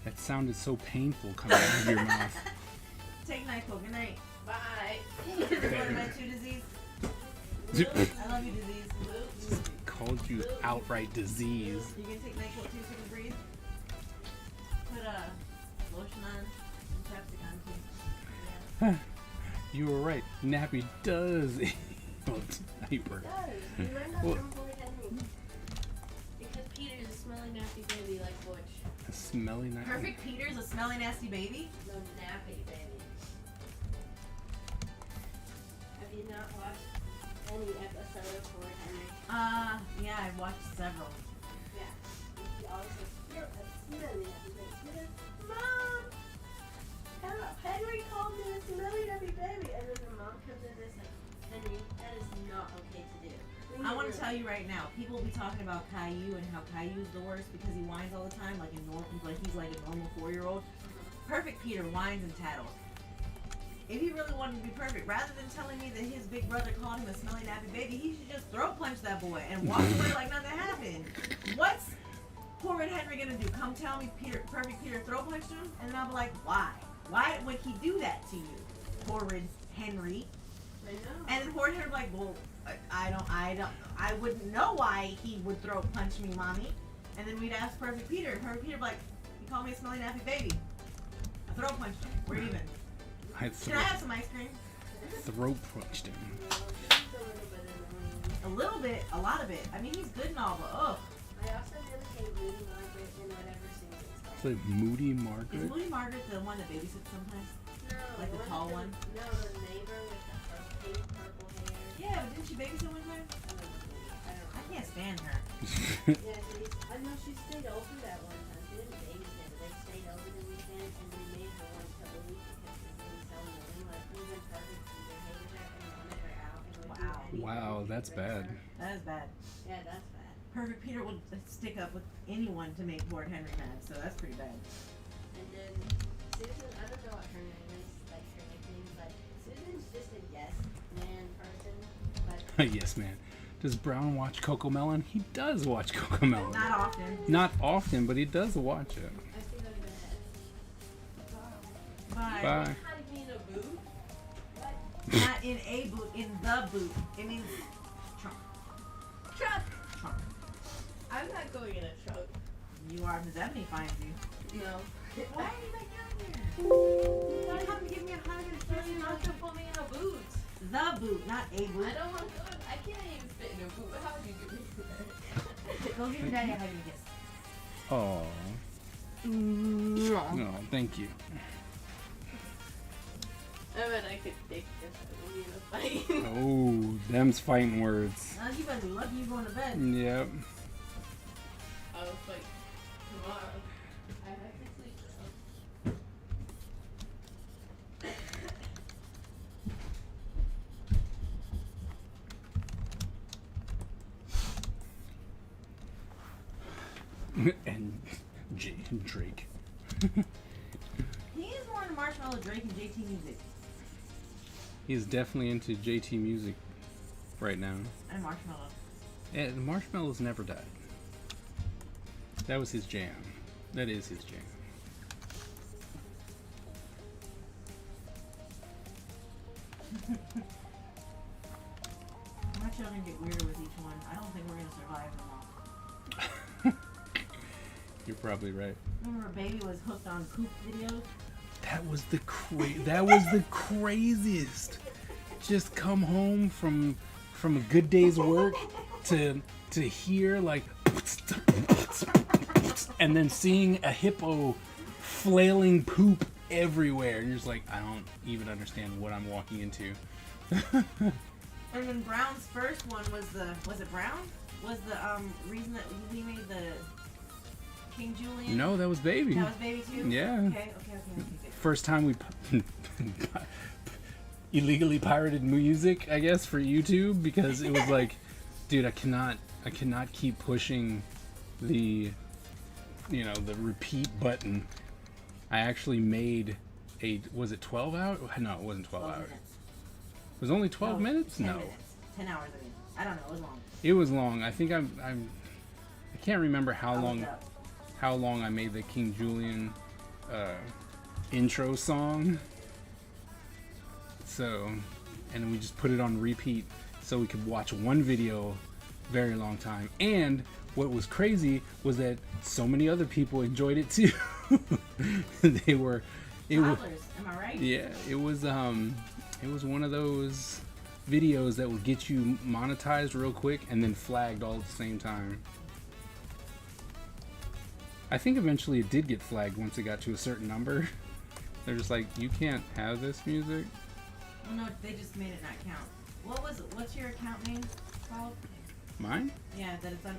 That sounded so painful coming out of your mouth. Take night, Good night. Bye. What am I to disease? I love you, disease. Called you outright disease. You can take NyQuil too so you can breathe. Put a lotion on, some chapstick on too. You were right. Nappy does equal diaper. It does. You learned that Well- from Boy Henry. Because Peter's a smelly nappy baby like Butch. A smelly nappy. Perfect Peter's a smelly nasty baby. No nappy baby. Have you not watched any episode of Boy Henry? Yeah, I watched several. Yeah. He always says, "You're a smelly nappy baby." Mom! Henry called me a smelly nappy baby. And then the mom comes in and is like, Henry, that is not okay to do. I want to tell you right now, people will be talking about Caillou and how Caillou's the worst because he whines all the time, like he's like a normal 4-year-old. Perfect Peter whines and tattles. If he really wanted to be perfect, rather than telling me that his big brother called him a smelly nappy baby, he should just throat punch that boy and walk away like nothing happened. poor Red Henry gonna do? Come tell me Perfect Peter throw punched him? And then I'll be like, why? Why would he do that to you? Poor Red Henry. I know. And then poor Red Henry like, well, I wouldn't know why he would throw punch me, mommy. And then we'd ask Perfect Peter, and Perfect Peter would be like, he called me a smelly nappy baby. I throw punched him. We're even. I Can I have some ice cream? throat punched him. Well, she's a little bit annoying. A little bit, a lot of it. I mean, he's good and all, but ugh. I also really hate Moody Margaret in whatever scenes it's like. It's like Moody Is Margaret. Moody Margaret the one that babysits sometimes? No, Like the tall with one? No, the neighbor with the pink purple hair. Yeah, but didn't she babysit one time? I don't I know. can't stand her. Yeah, I know she stayed over that one time. She didn't babysit, but they stayed over the weekend and we made her once a week because she was so annoying. Like even Perfect Peter hated her and wanted her out and would Wow. do anything Wow, to that's get rid of bad. her. That is bad. Yeah, that's bad. Perfect Peter will stick up with anyone to make Lord Henry mad, so that's pretty bad. And then Susan, I don't know what her name is, like her nickname, but Susan's just a yes man person. But Yes, man. Does Brown watch Coco Melon? He does watch Coco Melon. Not often. Not often, but he does watch it. I see them But bad. Bye. Hide me in a booth. not in a boot, in the boot. It means trunk. Truck. Trunk. I'm not going in a truck. You are Miss Ebony finds you. No. Why are you back down here? I You come give me a hug and a kiss and not to put me in a boot. the boot, not a boot. I don't want to. I can't even fit in a boot. How do you do it? Go give your daddy a hug and a kiss. Oh. No, thank you. I bet I could take this. I wouldn't even fight. Oh, them's fighting words. Now you better be lucky you going to bed. Yep. I was like, tomorrow. I have to sleep though. And Drake. He is more into Marshmallow Drake and JT Music. He's definitely into JT music right now. And Marshmallow. And Marshmallow's never died. That was his jam. That is his jam. My children get weirder with each one. I don't think we're going to survive them all. You're probably right. Remember Baby was hooked on poop videos? That was the craziest. Just come home from a good day's work to hear like and then seeing a hippo flailing poop everywhere and you're just like, I don't even understand what I'm walking into. And then Brown's first one was it Brown? Was the reason that we made the King Julian? No, that was Baby. That was Baby too? Yeah. Okay. First time we illegally pirated music, I guess, for YouTube because it was like, dude, I cannot keep pushing the repeat button. I actually made was it 12 hours? No, it wasn't 12 hours. It was only 12 minutes? 10 No. minutes. 10 hours, I mean. I don't know, it was long. It was long. I think I can't remember how I long looked up. how long I made the King Julian intro song. So, and we just put it on repeat so we could watch one video very long time. And what was crazy was that so many other people enjoyed it too. It was Toddlers, am I right? yeah, it was one of those videos that would get you monetized real quick and then flagged all at the same time. I think eventually it did get flagged once it got to a certain number. They're just like, you can't have this music. Oh, no, they just made it not count. What's your account name called? Mine? Yeah, that it got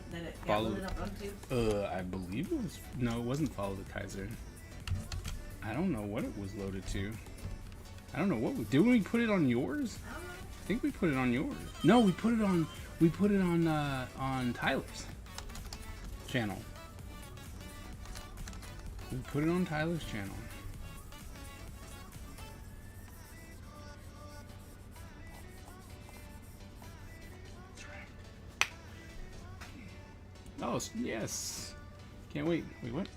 Follow- loaded up onto. I believe it was. No, it wasn't Follow the Kaiser. I don't know what it was loaded to. I don't know what did we put it on yours? I don't know. I think we put it on yours. No, we put it on Tyler's channel. We put it on Tyler's channel. That's right. Oh yes, Can't wait. Wait, what?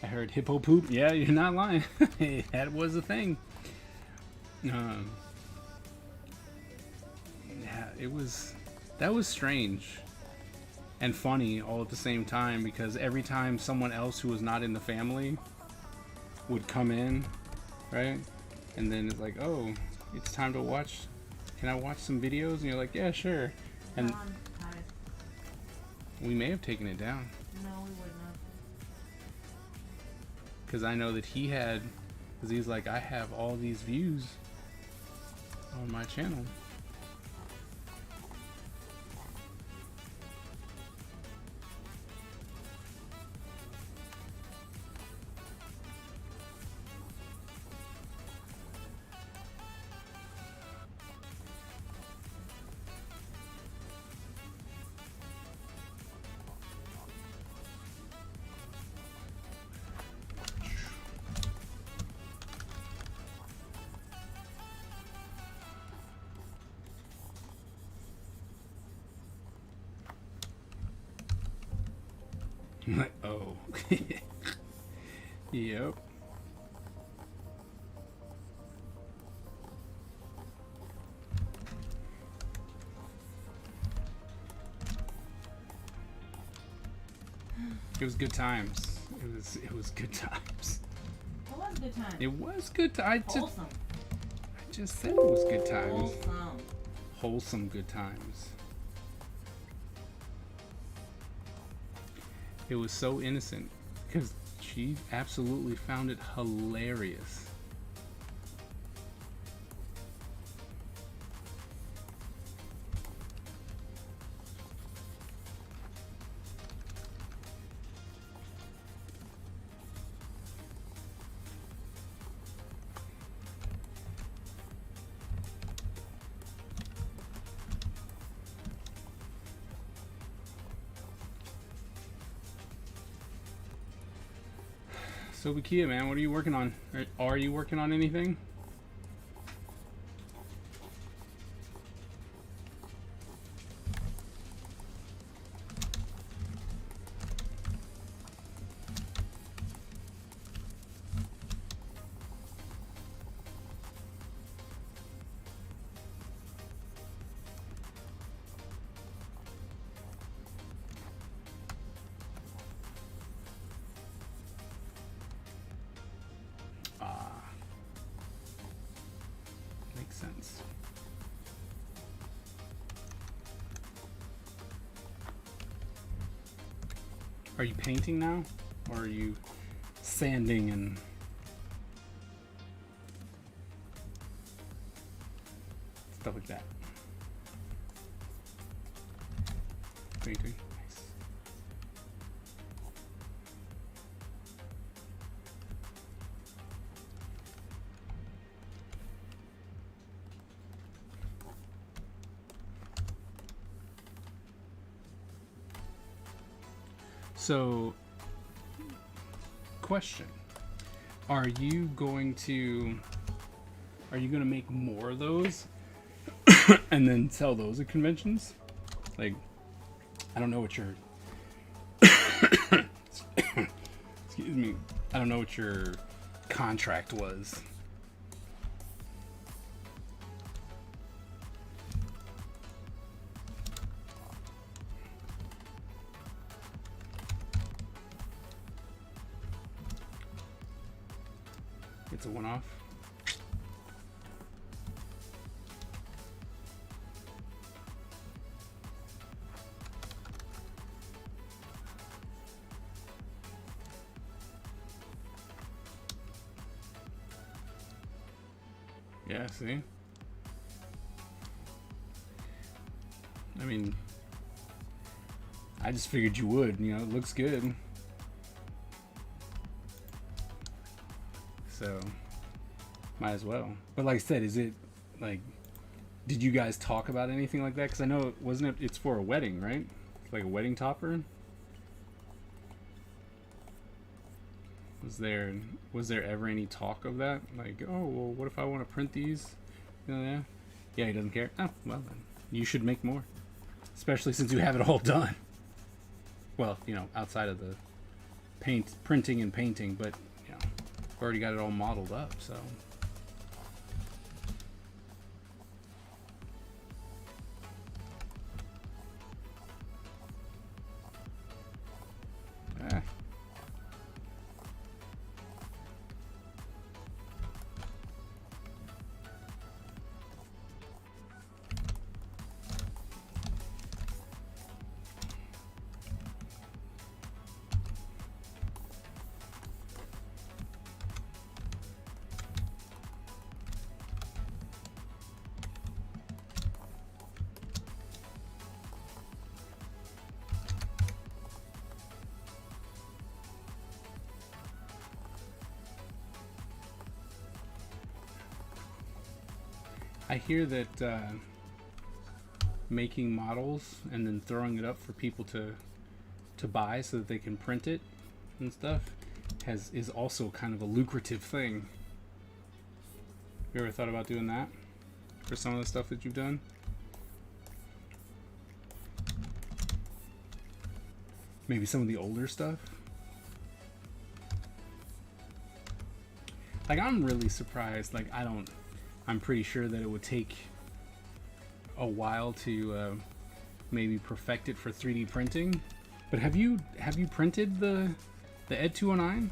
I heard hippo poop. Yeah, you're not lying. That was a thing. Yeah, that was strange and funny all at the same time, because every time someone else who was not in the family would come in, right? And then it's like, oh, it's time to watch. Can I watch some videos? And you're like, yeah, sure. And Hi. we may have taken it down. No, we would not. Because I know that he had, because he's like, I have all these views on my channel. I'm like, oh. Yep. It was good times. It was good times. It was a good time. It was good times. Wholesome. I just said it was good times. Wholesome. Wholesome good times. It was so innocent because she absolutely found it hilarious. So Bakia, man, what are you working on? Are you working on anything? Makes sense. Are you painting now? Or are you sanding and stuff like that? Painting. Nice. So, question. Are you going to make more of those and then sell those at conventions? Like, I don't know what your excuse me. I don't know what your contract was. It's a one-off. Yeah, see? I mean, I just figured you would, you know, it looks good. So, might as well. But like I said, is it, like, did you guys talk about anything like that? Because I know, it's for a wedding, right? It's like a wedding topper? Was there ever any talk of that? Like, oh, well, what if I want to print these? You know, yeah. Yeah, he doesn't care. Oh, well then, you should make more. Especially since you have it all done. Well, you know, outside of the printing and painting, but you know, I've already got it all modeled up, so. Eh. I hear that making models and then throwing it up for people to buy so that they can print it and stuff is also kind of a lucrative thing. You ever thought about doing that for some of the stuff that you've done? Maybe some of the older stuff? Like, I'm really surprised. Like, I'm pretty sure that it would take a while to maybe perfect it for 3D printing. But have you printed the Ed 209?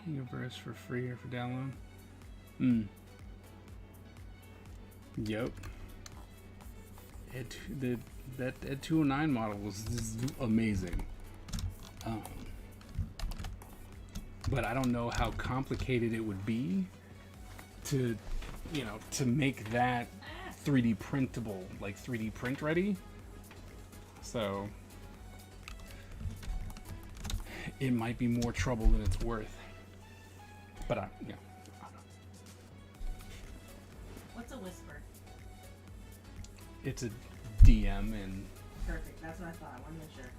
Universe for free or for download? Yep. That Ed 209 model was amazing. But I don't know how complicated it would be to make that 3D printable, like 3D print ready. So it might be more trouble than it's worth. But I don't know. What's a whisper? It's a DM, and Perfect. That's what I thought. I want to make sure.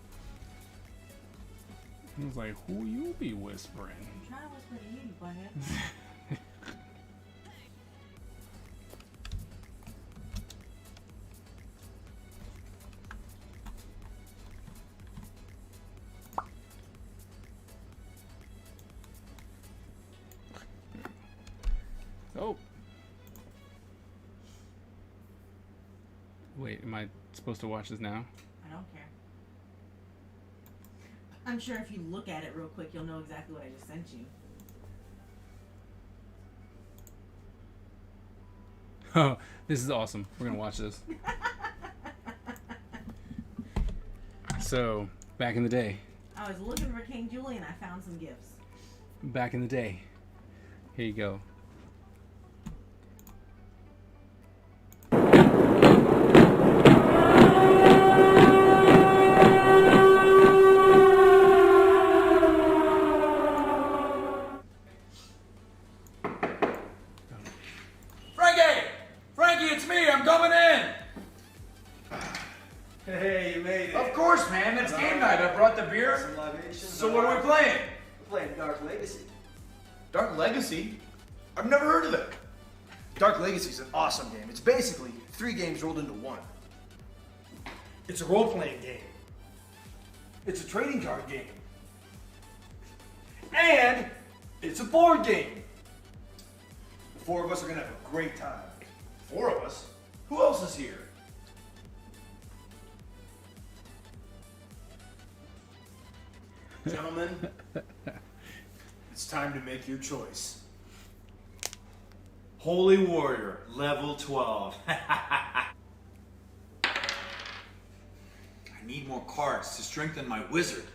I was like, who you be whispering? I'm trying to whisper to you, you butthead. Oh. Wait, am I supposed to watch this now? I don't care. I'm sure if you look at it real quick, you'll know exactly what I just sent you. Oh, this is awesome. We're gonna watch this. So, back in the day. I was looking for King Julian. I found some gifts. Back in the day. Here you go. Frankie, it's me. I'm coming in. Hey, you made it. Of course, man. It's game night. I brought the beer. Some libations. So what are we playing? We're playing Dark Legacy. Dark Legacy? I've never heard of it. Dark Legacy is an awesome game. It's basically 3 games rolled into one. It's a role-playing game. It's a trading card game. And it's a board game. The 4 of us are gonna have a great time. 4 of us? Who else is here? Gentlemen, it's time to make your choice. Holy Warrior, level 12. I need more cards to strengthen my wizard.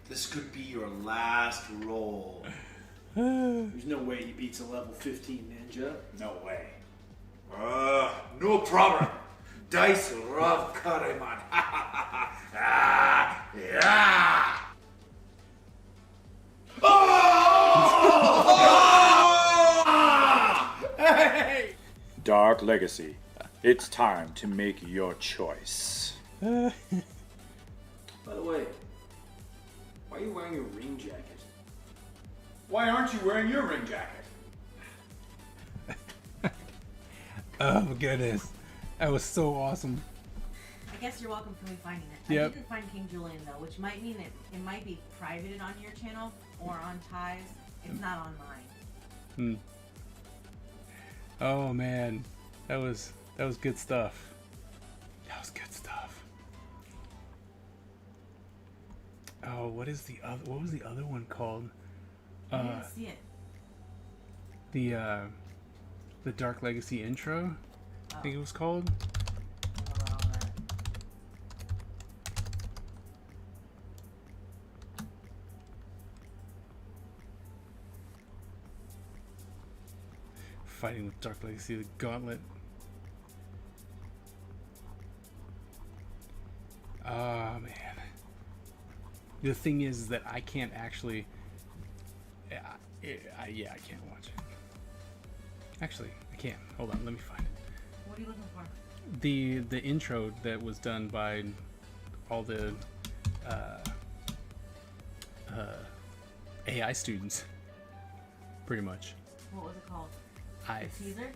This could be your last roll. There's no way he beats a level 15 ninja. No way. No problem. Dice Rav Kariman. Yeah. Legacy, it's time to make your choice. By the way, why are you wearing your ring jacket? Why aren't you wearing your ring jacket? Oh my goodness, that was so awesome. I guess you're welcome for me finding it. Yep. I didn't find King Julian though, which might mean that it might be privated on your channel or on Ty's. It's not on mine. Oh man, that was good stuff. That was good stuff. Oh, what was the other one called? I didn't see it. The Dark Legacy intro, I think it was called. Oh, all that. Fighting with Dark Legacy, the Gauntlet. Oh man. The thing is that I can't actually. I can't watch it. Actually, I can. Hold on, let me find it. What are you looking for? The intro that was done by all the AI students, pretty much. What was it called? The Teaser?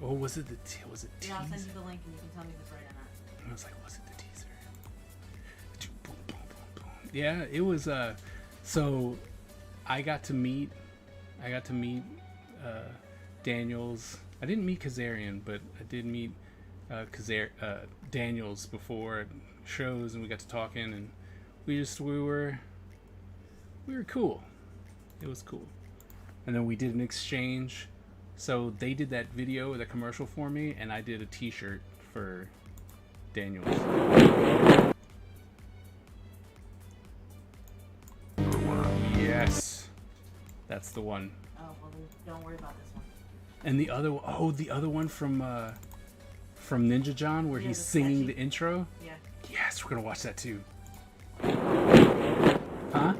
Oh, was it was it Yeah, I'll send teaser? you the link and you can tell me if it's right or not. I was like, was it the teaser? Boom, boom, boom, boom. Yeah, it was. So I got to meet Daniels. I didn't meet Kazarian, but I did meet Daniels before shows, and we got to talking, and we were cool. It was cool. And then we did an exchange. So they did that video, that commercial for me, and I did a T-shirt for Daniels. Yes, that's the one. Oh, well then don't worry about this one. And the other one from Ninja John, where Yeah, he's the singing sketchy. the intro. Yeah. Yes, we're gonna watch that too. Huh?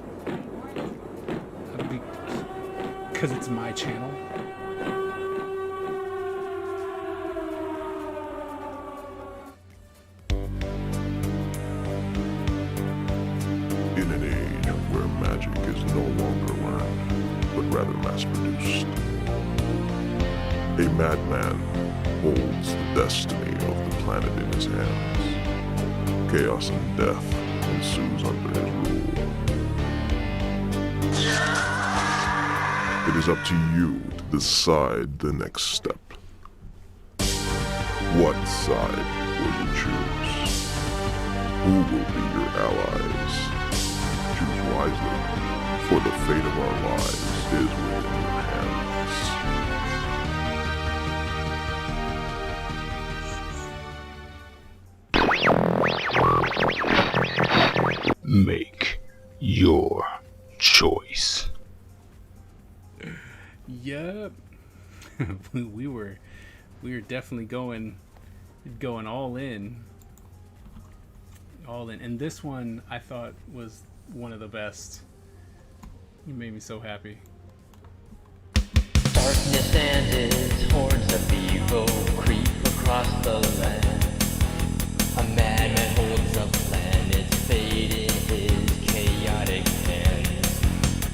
Because it's my channel. In an age where magic is no longer learned, but rather mass-produced, a madman holds the destiny of the planet in his hands. Chaos and death ensues under his rule. It is up to you to decide the next step. What side will you choose? Who will be your allies? Choose wisely, for the fate of our lives is within your hands. Make your choice. Yep. we were definitely going all in. And this one I thought was one of the best. You made me so happy. Darkness and its hordes of evil creep across the land. A madman holds a plan, its fate in his chaotic hands.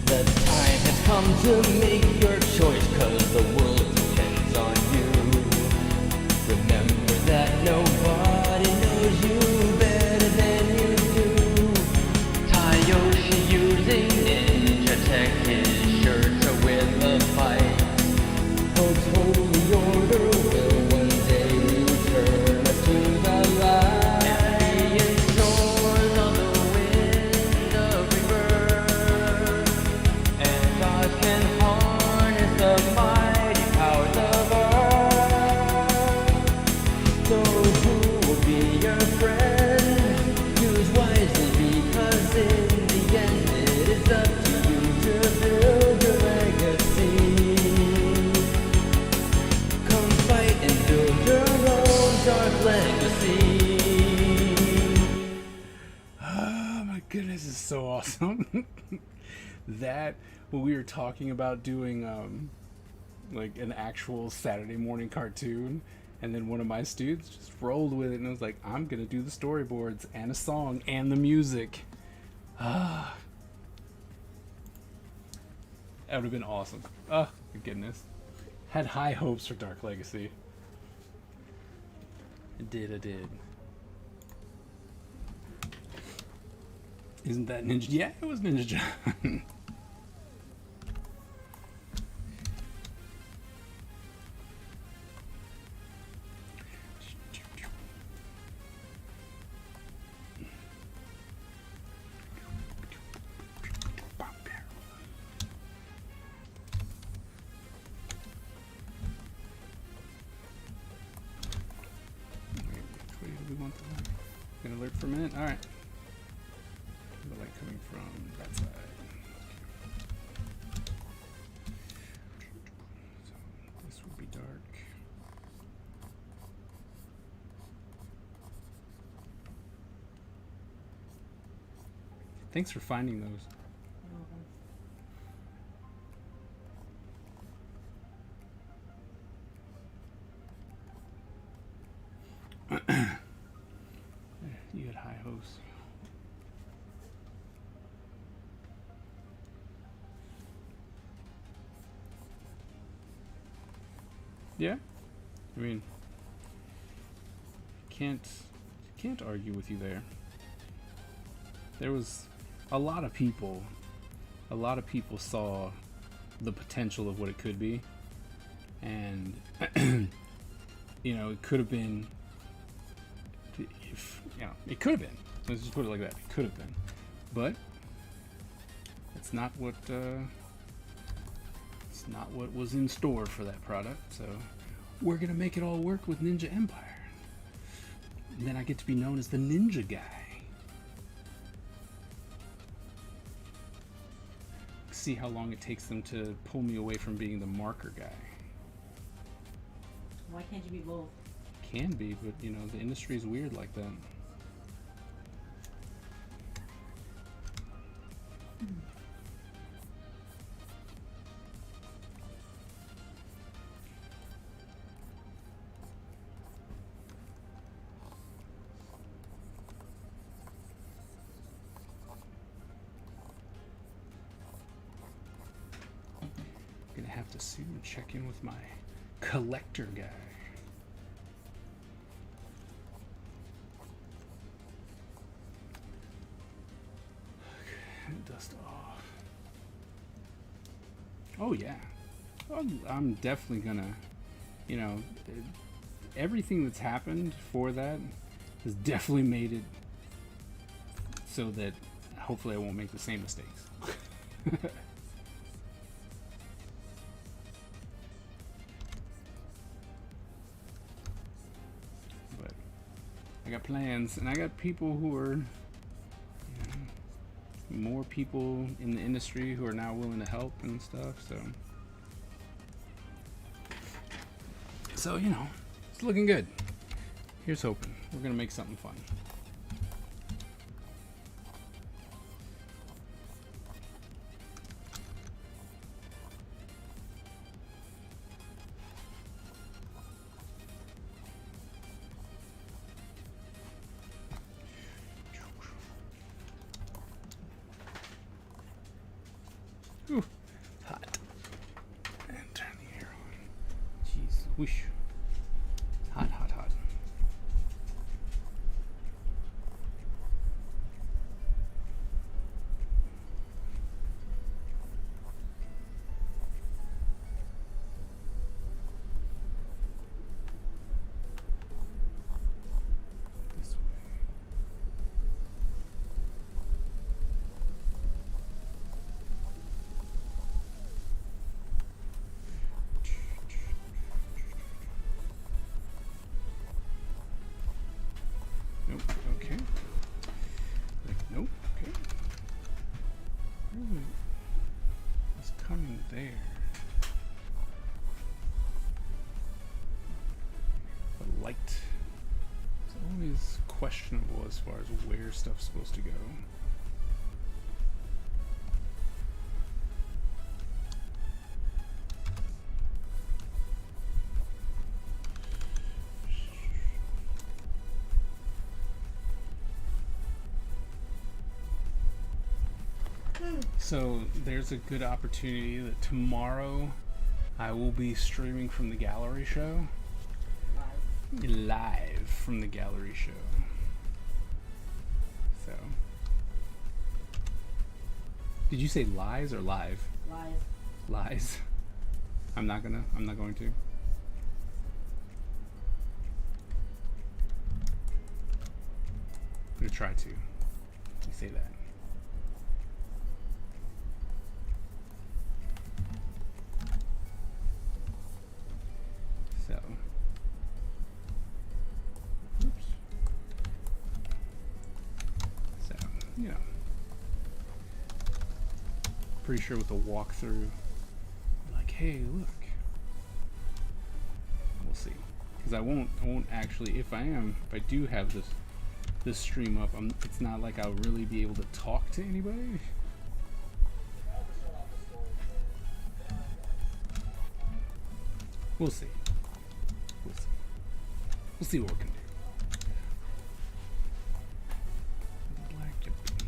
The time has come to make your choice, 'cause the world depends on you. Remember that nobody knows you better than you do. Tayoshi using ninja tech, his shirts are with a fight. Hope's holy order will one day return us to the light. Being shores on the wind of rebirth, and God can harness the mighty powers of earth. So who will be your friend? Choose wisely, because in the end it is up to you to build your legacy. Come fight and build your own dark legacy. Oh my goodness, it's so awesome. That when we were talking about doing like an actual Saturday morning cartoon, And then one of my students just rolled with it and was like, I'm gonna do the storyboards and a song and the music. Ah. That would have been awesome. Oh, my goodness. Had high hopes for Dark Legacy. I did. Isn't that Ninja? Yeah, it was Ninja John. Gonna alert for a minute. All right. The light coming from that side. So this will be dark. Thanks for finding those. You had high hopes. Yeah, I mean, can't argue with you there. There was a lot of people saw the potential of what it could be, and you know, it could have been. If, you know, it could have been. Let's just put it like that. It could have been, but it's not what was in store for that product. So we're gonna make it all work with Ninja Empire, and then I get to be known as the Ninja Guy. See how long it takes them to pull me away from being the marker guy. Why can't you be both? Can be, but you know, the industry's weird like that. Gonna have to soon check in with my collector guy. Dust off. Oh yeah, I'm definitely gonna, you know, everything that's happened for that has definitely made it so that hopefully I won't make the same mistakes. But I got plans, and I got people who are, more people in the industry who are now willing to help and stuff, so you know, it's looking good. Here's hoping we're gonna make something fun. Ooh, hot. And turn the air on. Jeez, whoosh. Hot, hot, hot. This way. Nope, okay. Like, nope, okay. Ooh, it's coming there. The light is always questionable as far as where stuff's supposed to go. So there's a good opportunity that tomorrow I will be streaming from the gallery show. Live from the gallery show. So. Did you say lies or live? Lies. Lies. I'm not going to. I'm gonna try to. You say that. So. Oops. So, you know. Pretty sure with the walkthrough, like, hey, look. We'll see. Because I won't actually, if I do have this stream up, it's not like I'll really be able to talk to anybody. We'll see. We'll see what we can do. Black Gypsy.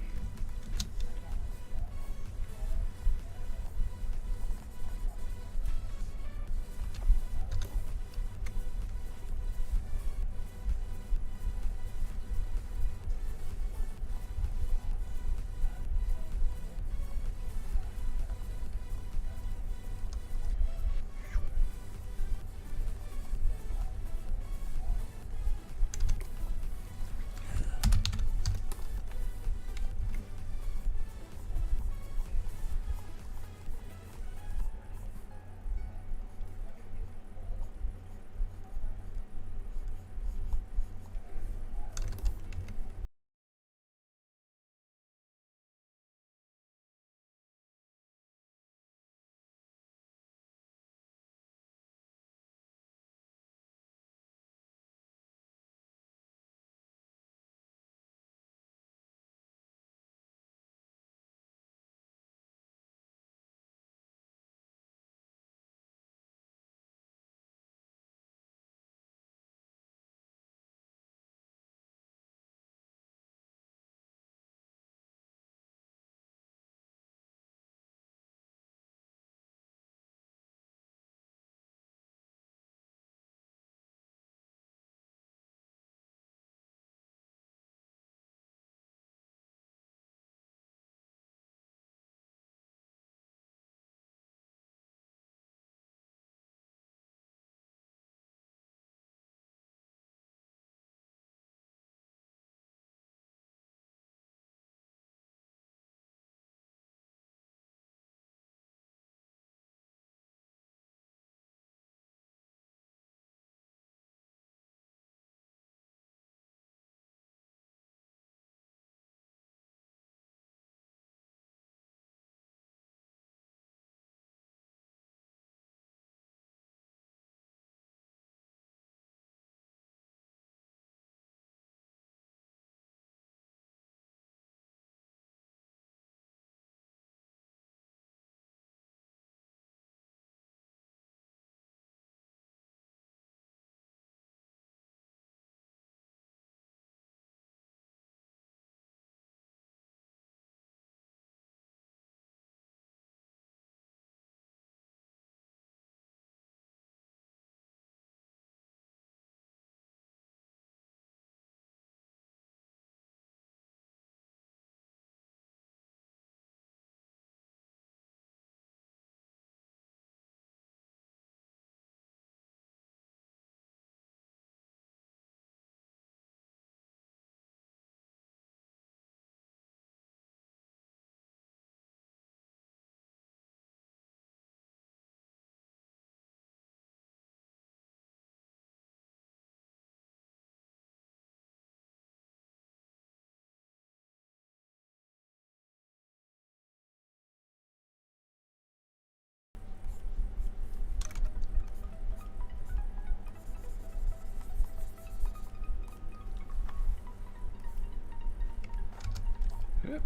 Yep.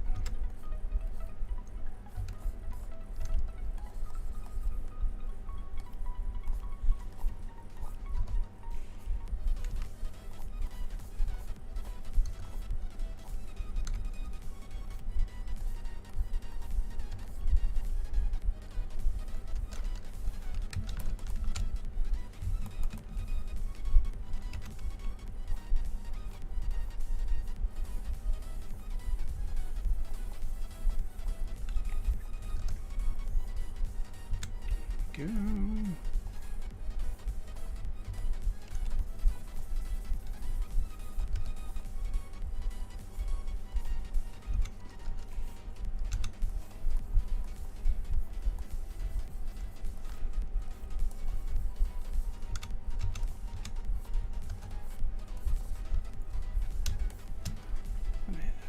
go.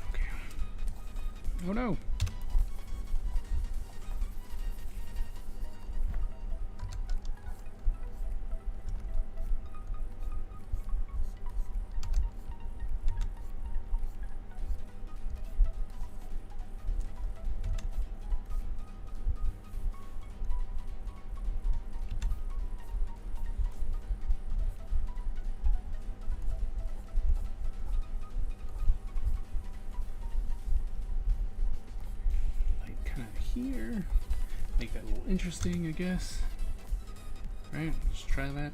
Okay. Oh no. Kind of here, make that a little interesting, I guess. Right, let's try that.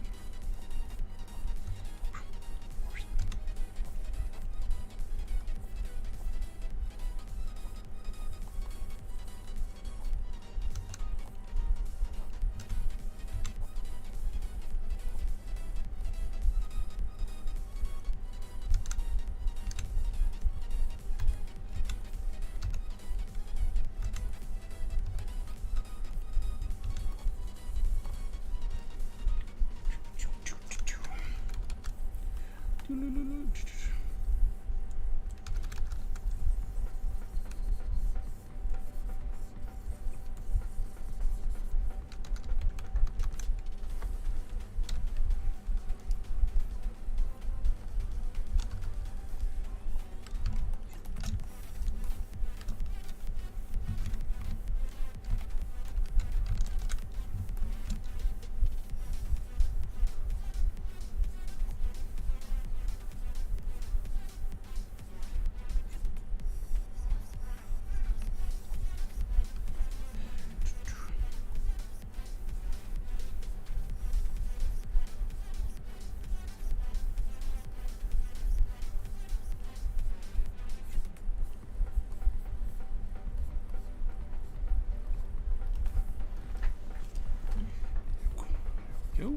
Go.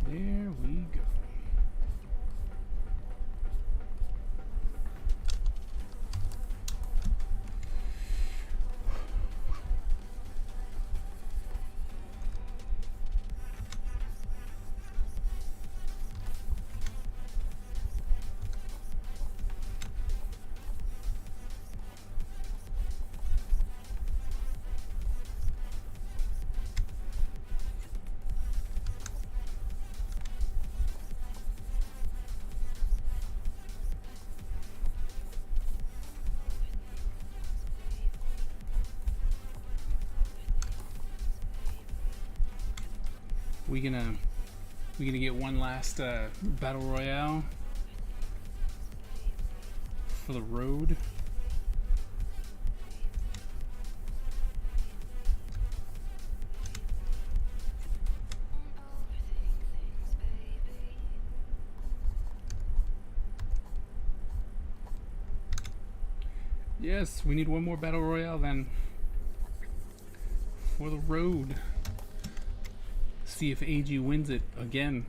There we go. We gonna get one last battle royale for the road. Yes, we need one more battle royale then for the road. See if AG wins it again.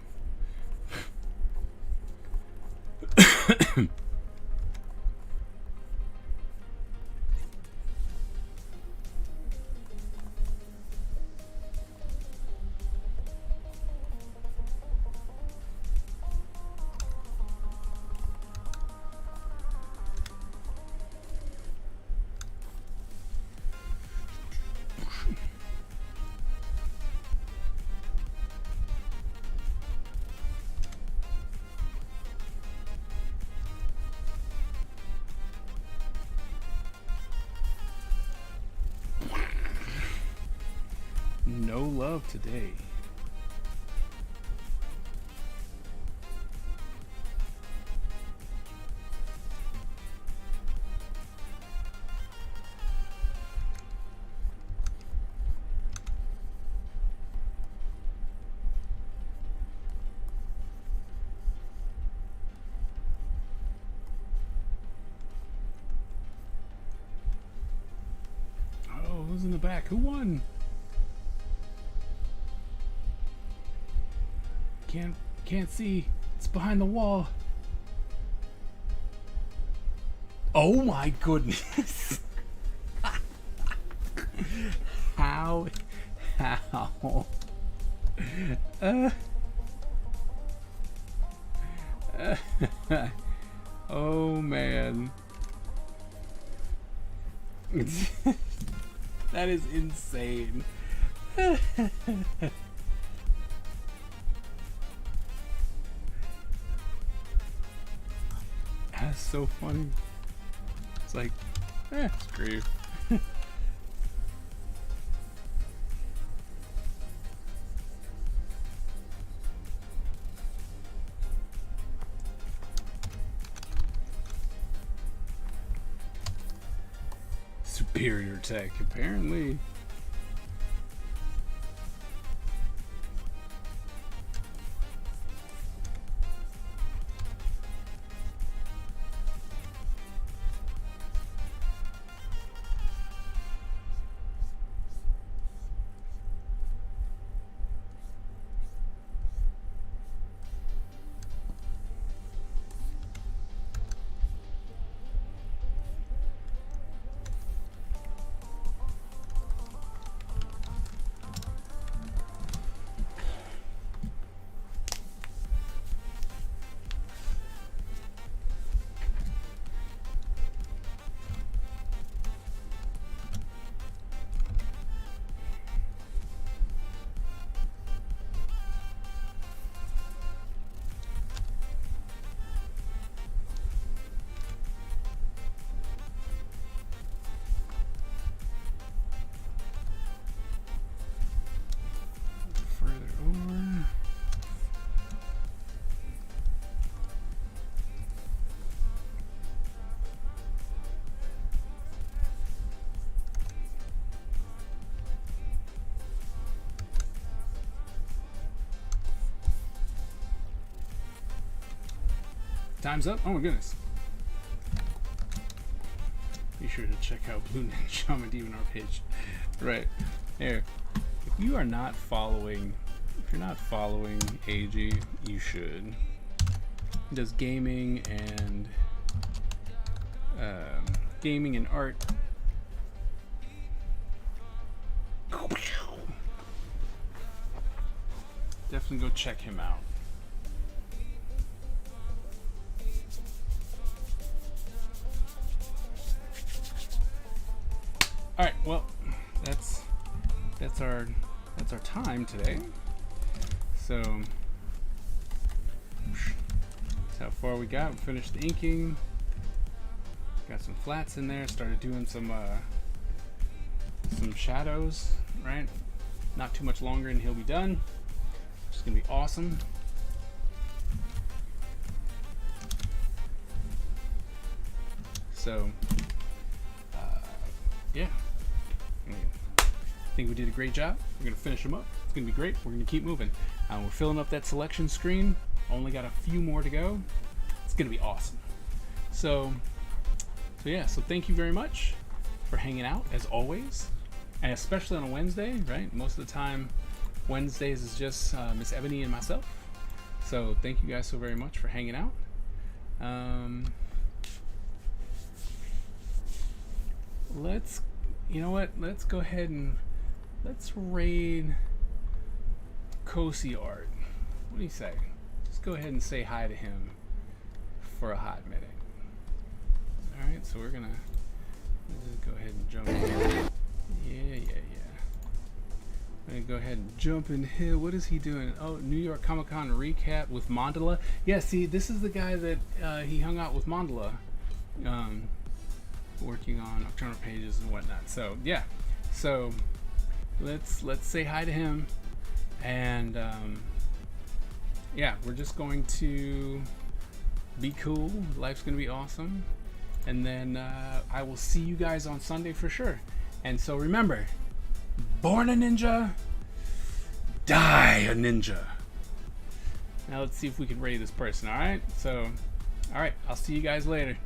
No love today. Oh, who's in the back? Who won? Can't see. It's behind the wall. Oh my goodness. How? Oh man. That is insane. That's so funny. It's like, screw you. Superior tech, apparently. Time's up? Oh my goodness. Be sure to check out Blue Ninja on my DeviantArt page. Right. There. If you're not following AG, you should. He does gaming and art. Definitely go check him out. All right, well, that's our time today. So that's how far we got. We finished the inking. Got some flats in there. Started doing some shadows. Right, not too much longer, and he'll be done. It's gonna be awesome. So yeah. I think we did a great job. We're going to finish them up. It's going to be great. We're going to keep moving. We're filling up that selection screen. Only got a few more to go. It's going to be awesome. So yeah, so thank you very much for hanging out as always. And especially on a Wednesday, right? Most of the time, Wednesdays is just Miss Ebony and myself. So thank you guys so very much for hanging out. You know what? Let's go ahead and let's raid Kosi Art. What do you say? Just go ahead and say hi to him for a hot minute. All right, so we're gonna just go ahead and jump in. Yeah. I'm gonna go ahead and jump in here. What is he doing? Oh, New York Comic Con recap with Mandala. Yeah, see, this is the guy that he hung out with Mandala. Working on Nocturnal Pages and whatnot. So yeah, so let's say hi to him, and yeah, we're just going to be cool. Life's gonna be awesome, and then I will see you guys on Sunday for sure. And so remember, born a ninja, die a ninja. Now let's see if we can raid this person. All right, so all right, I'll see you guys later.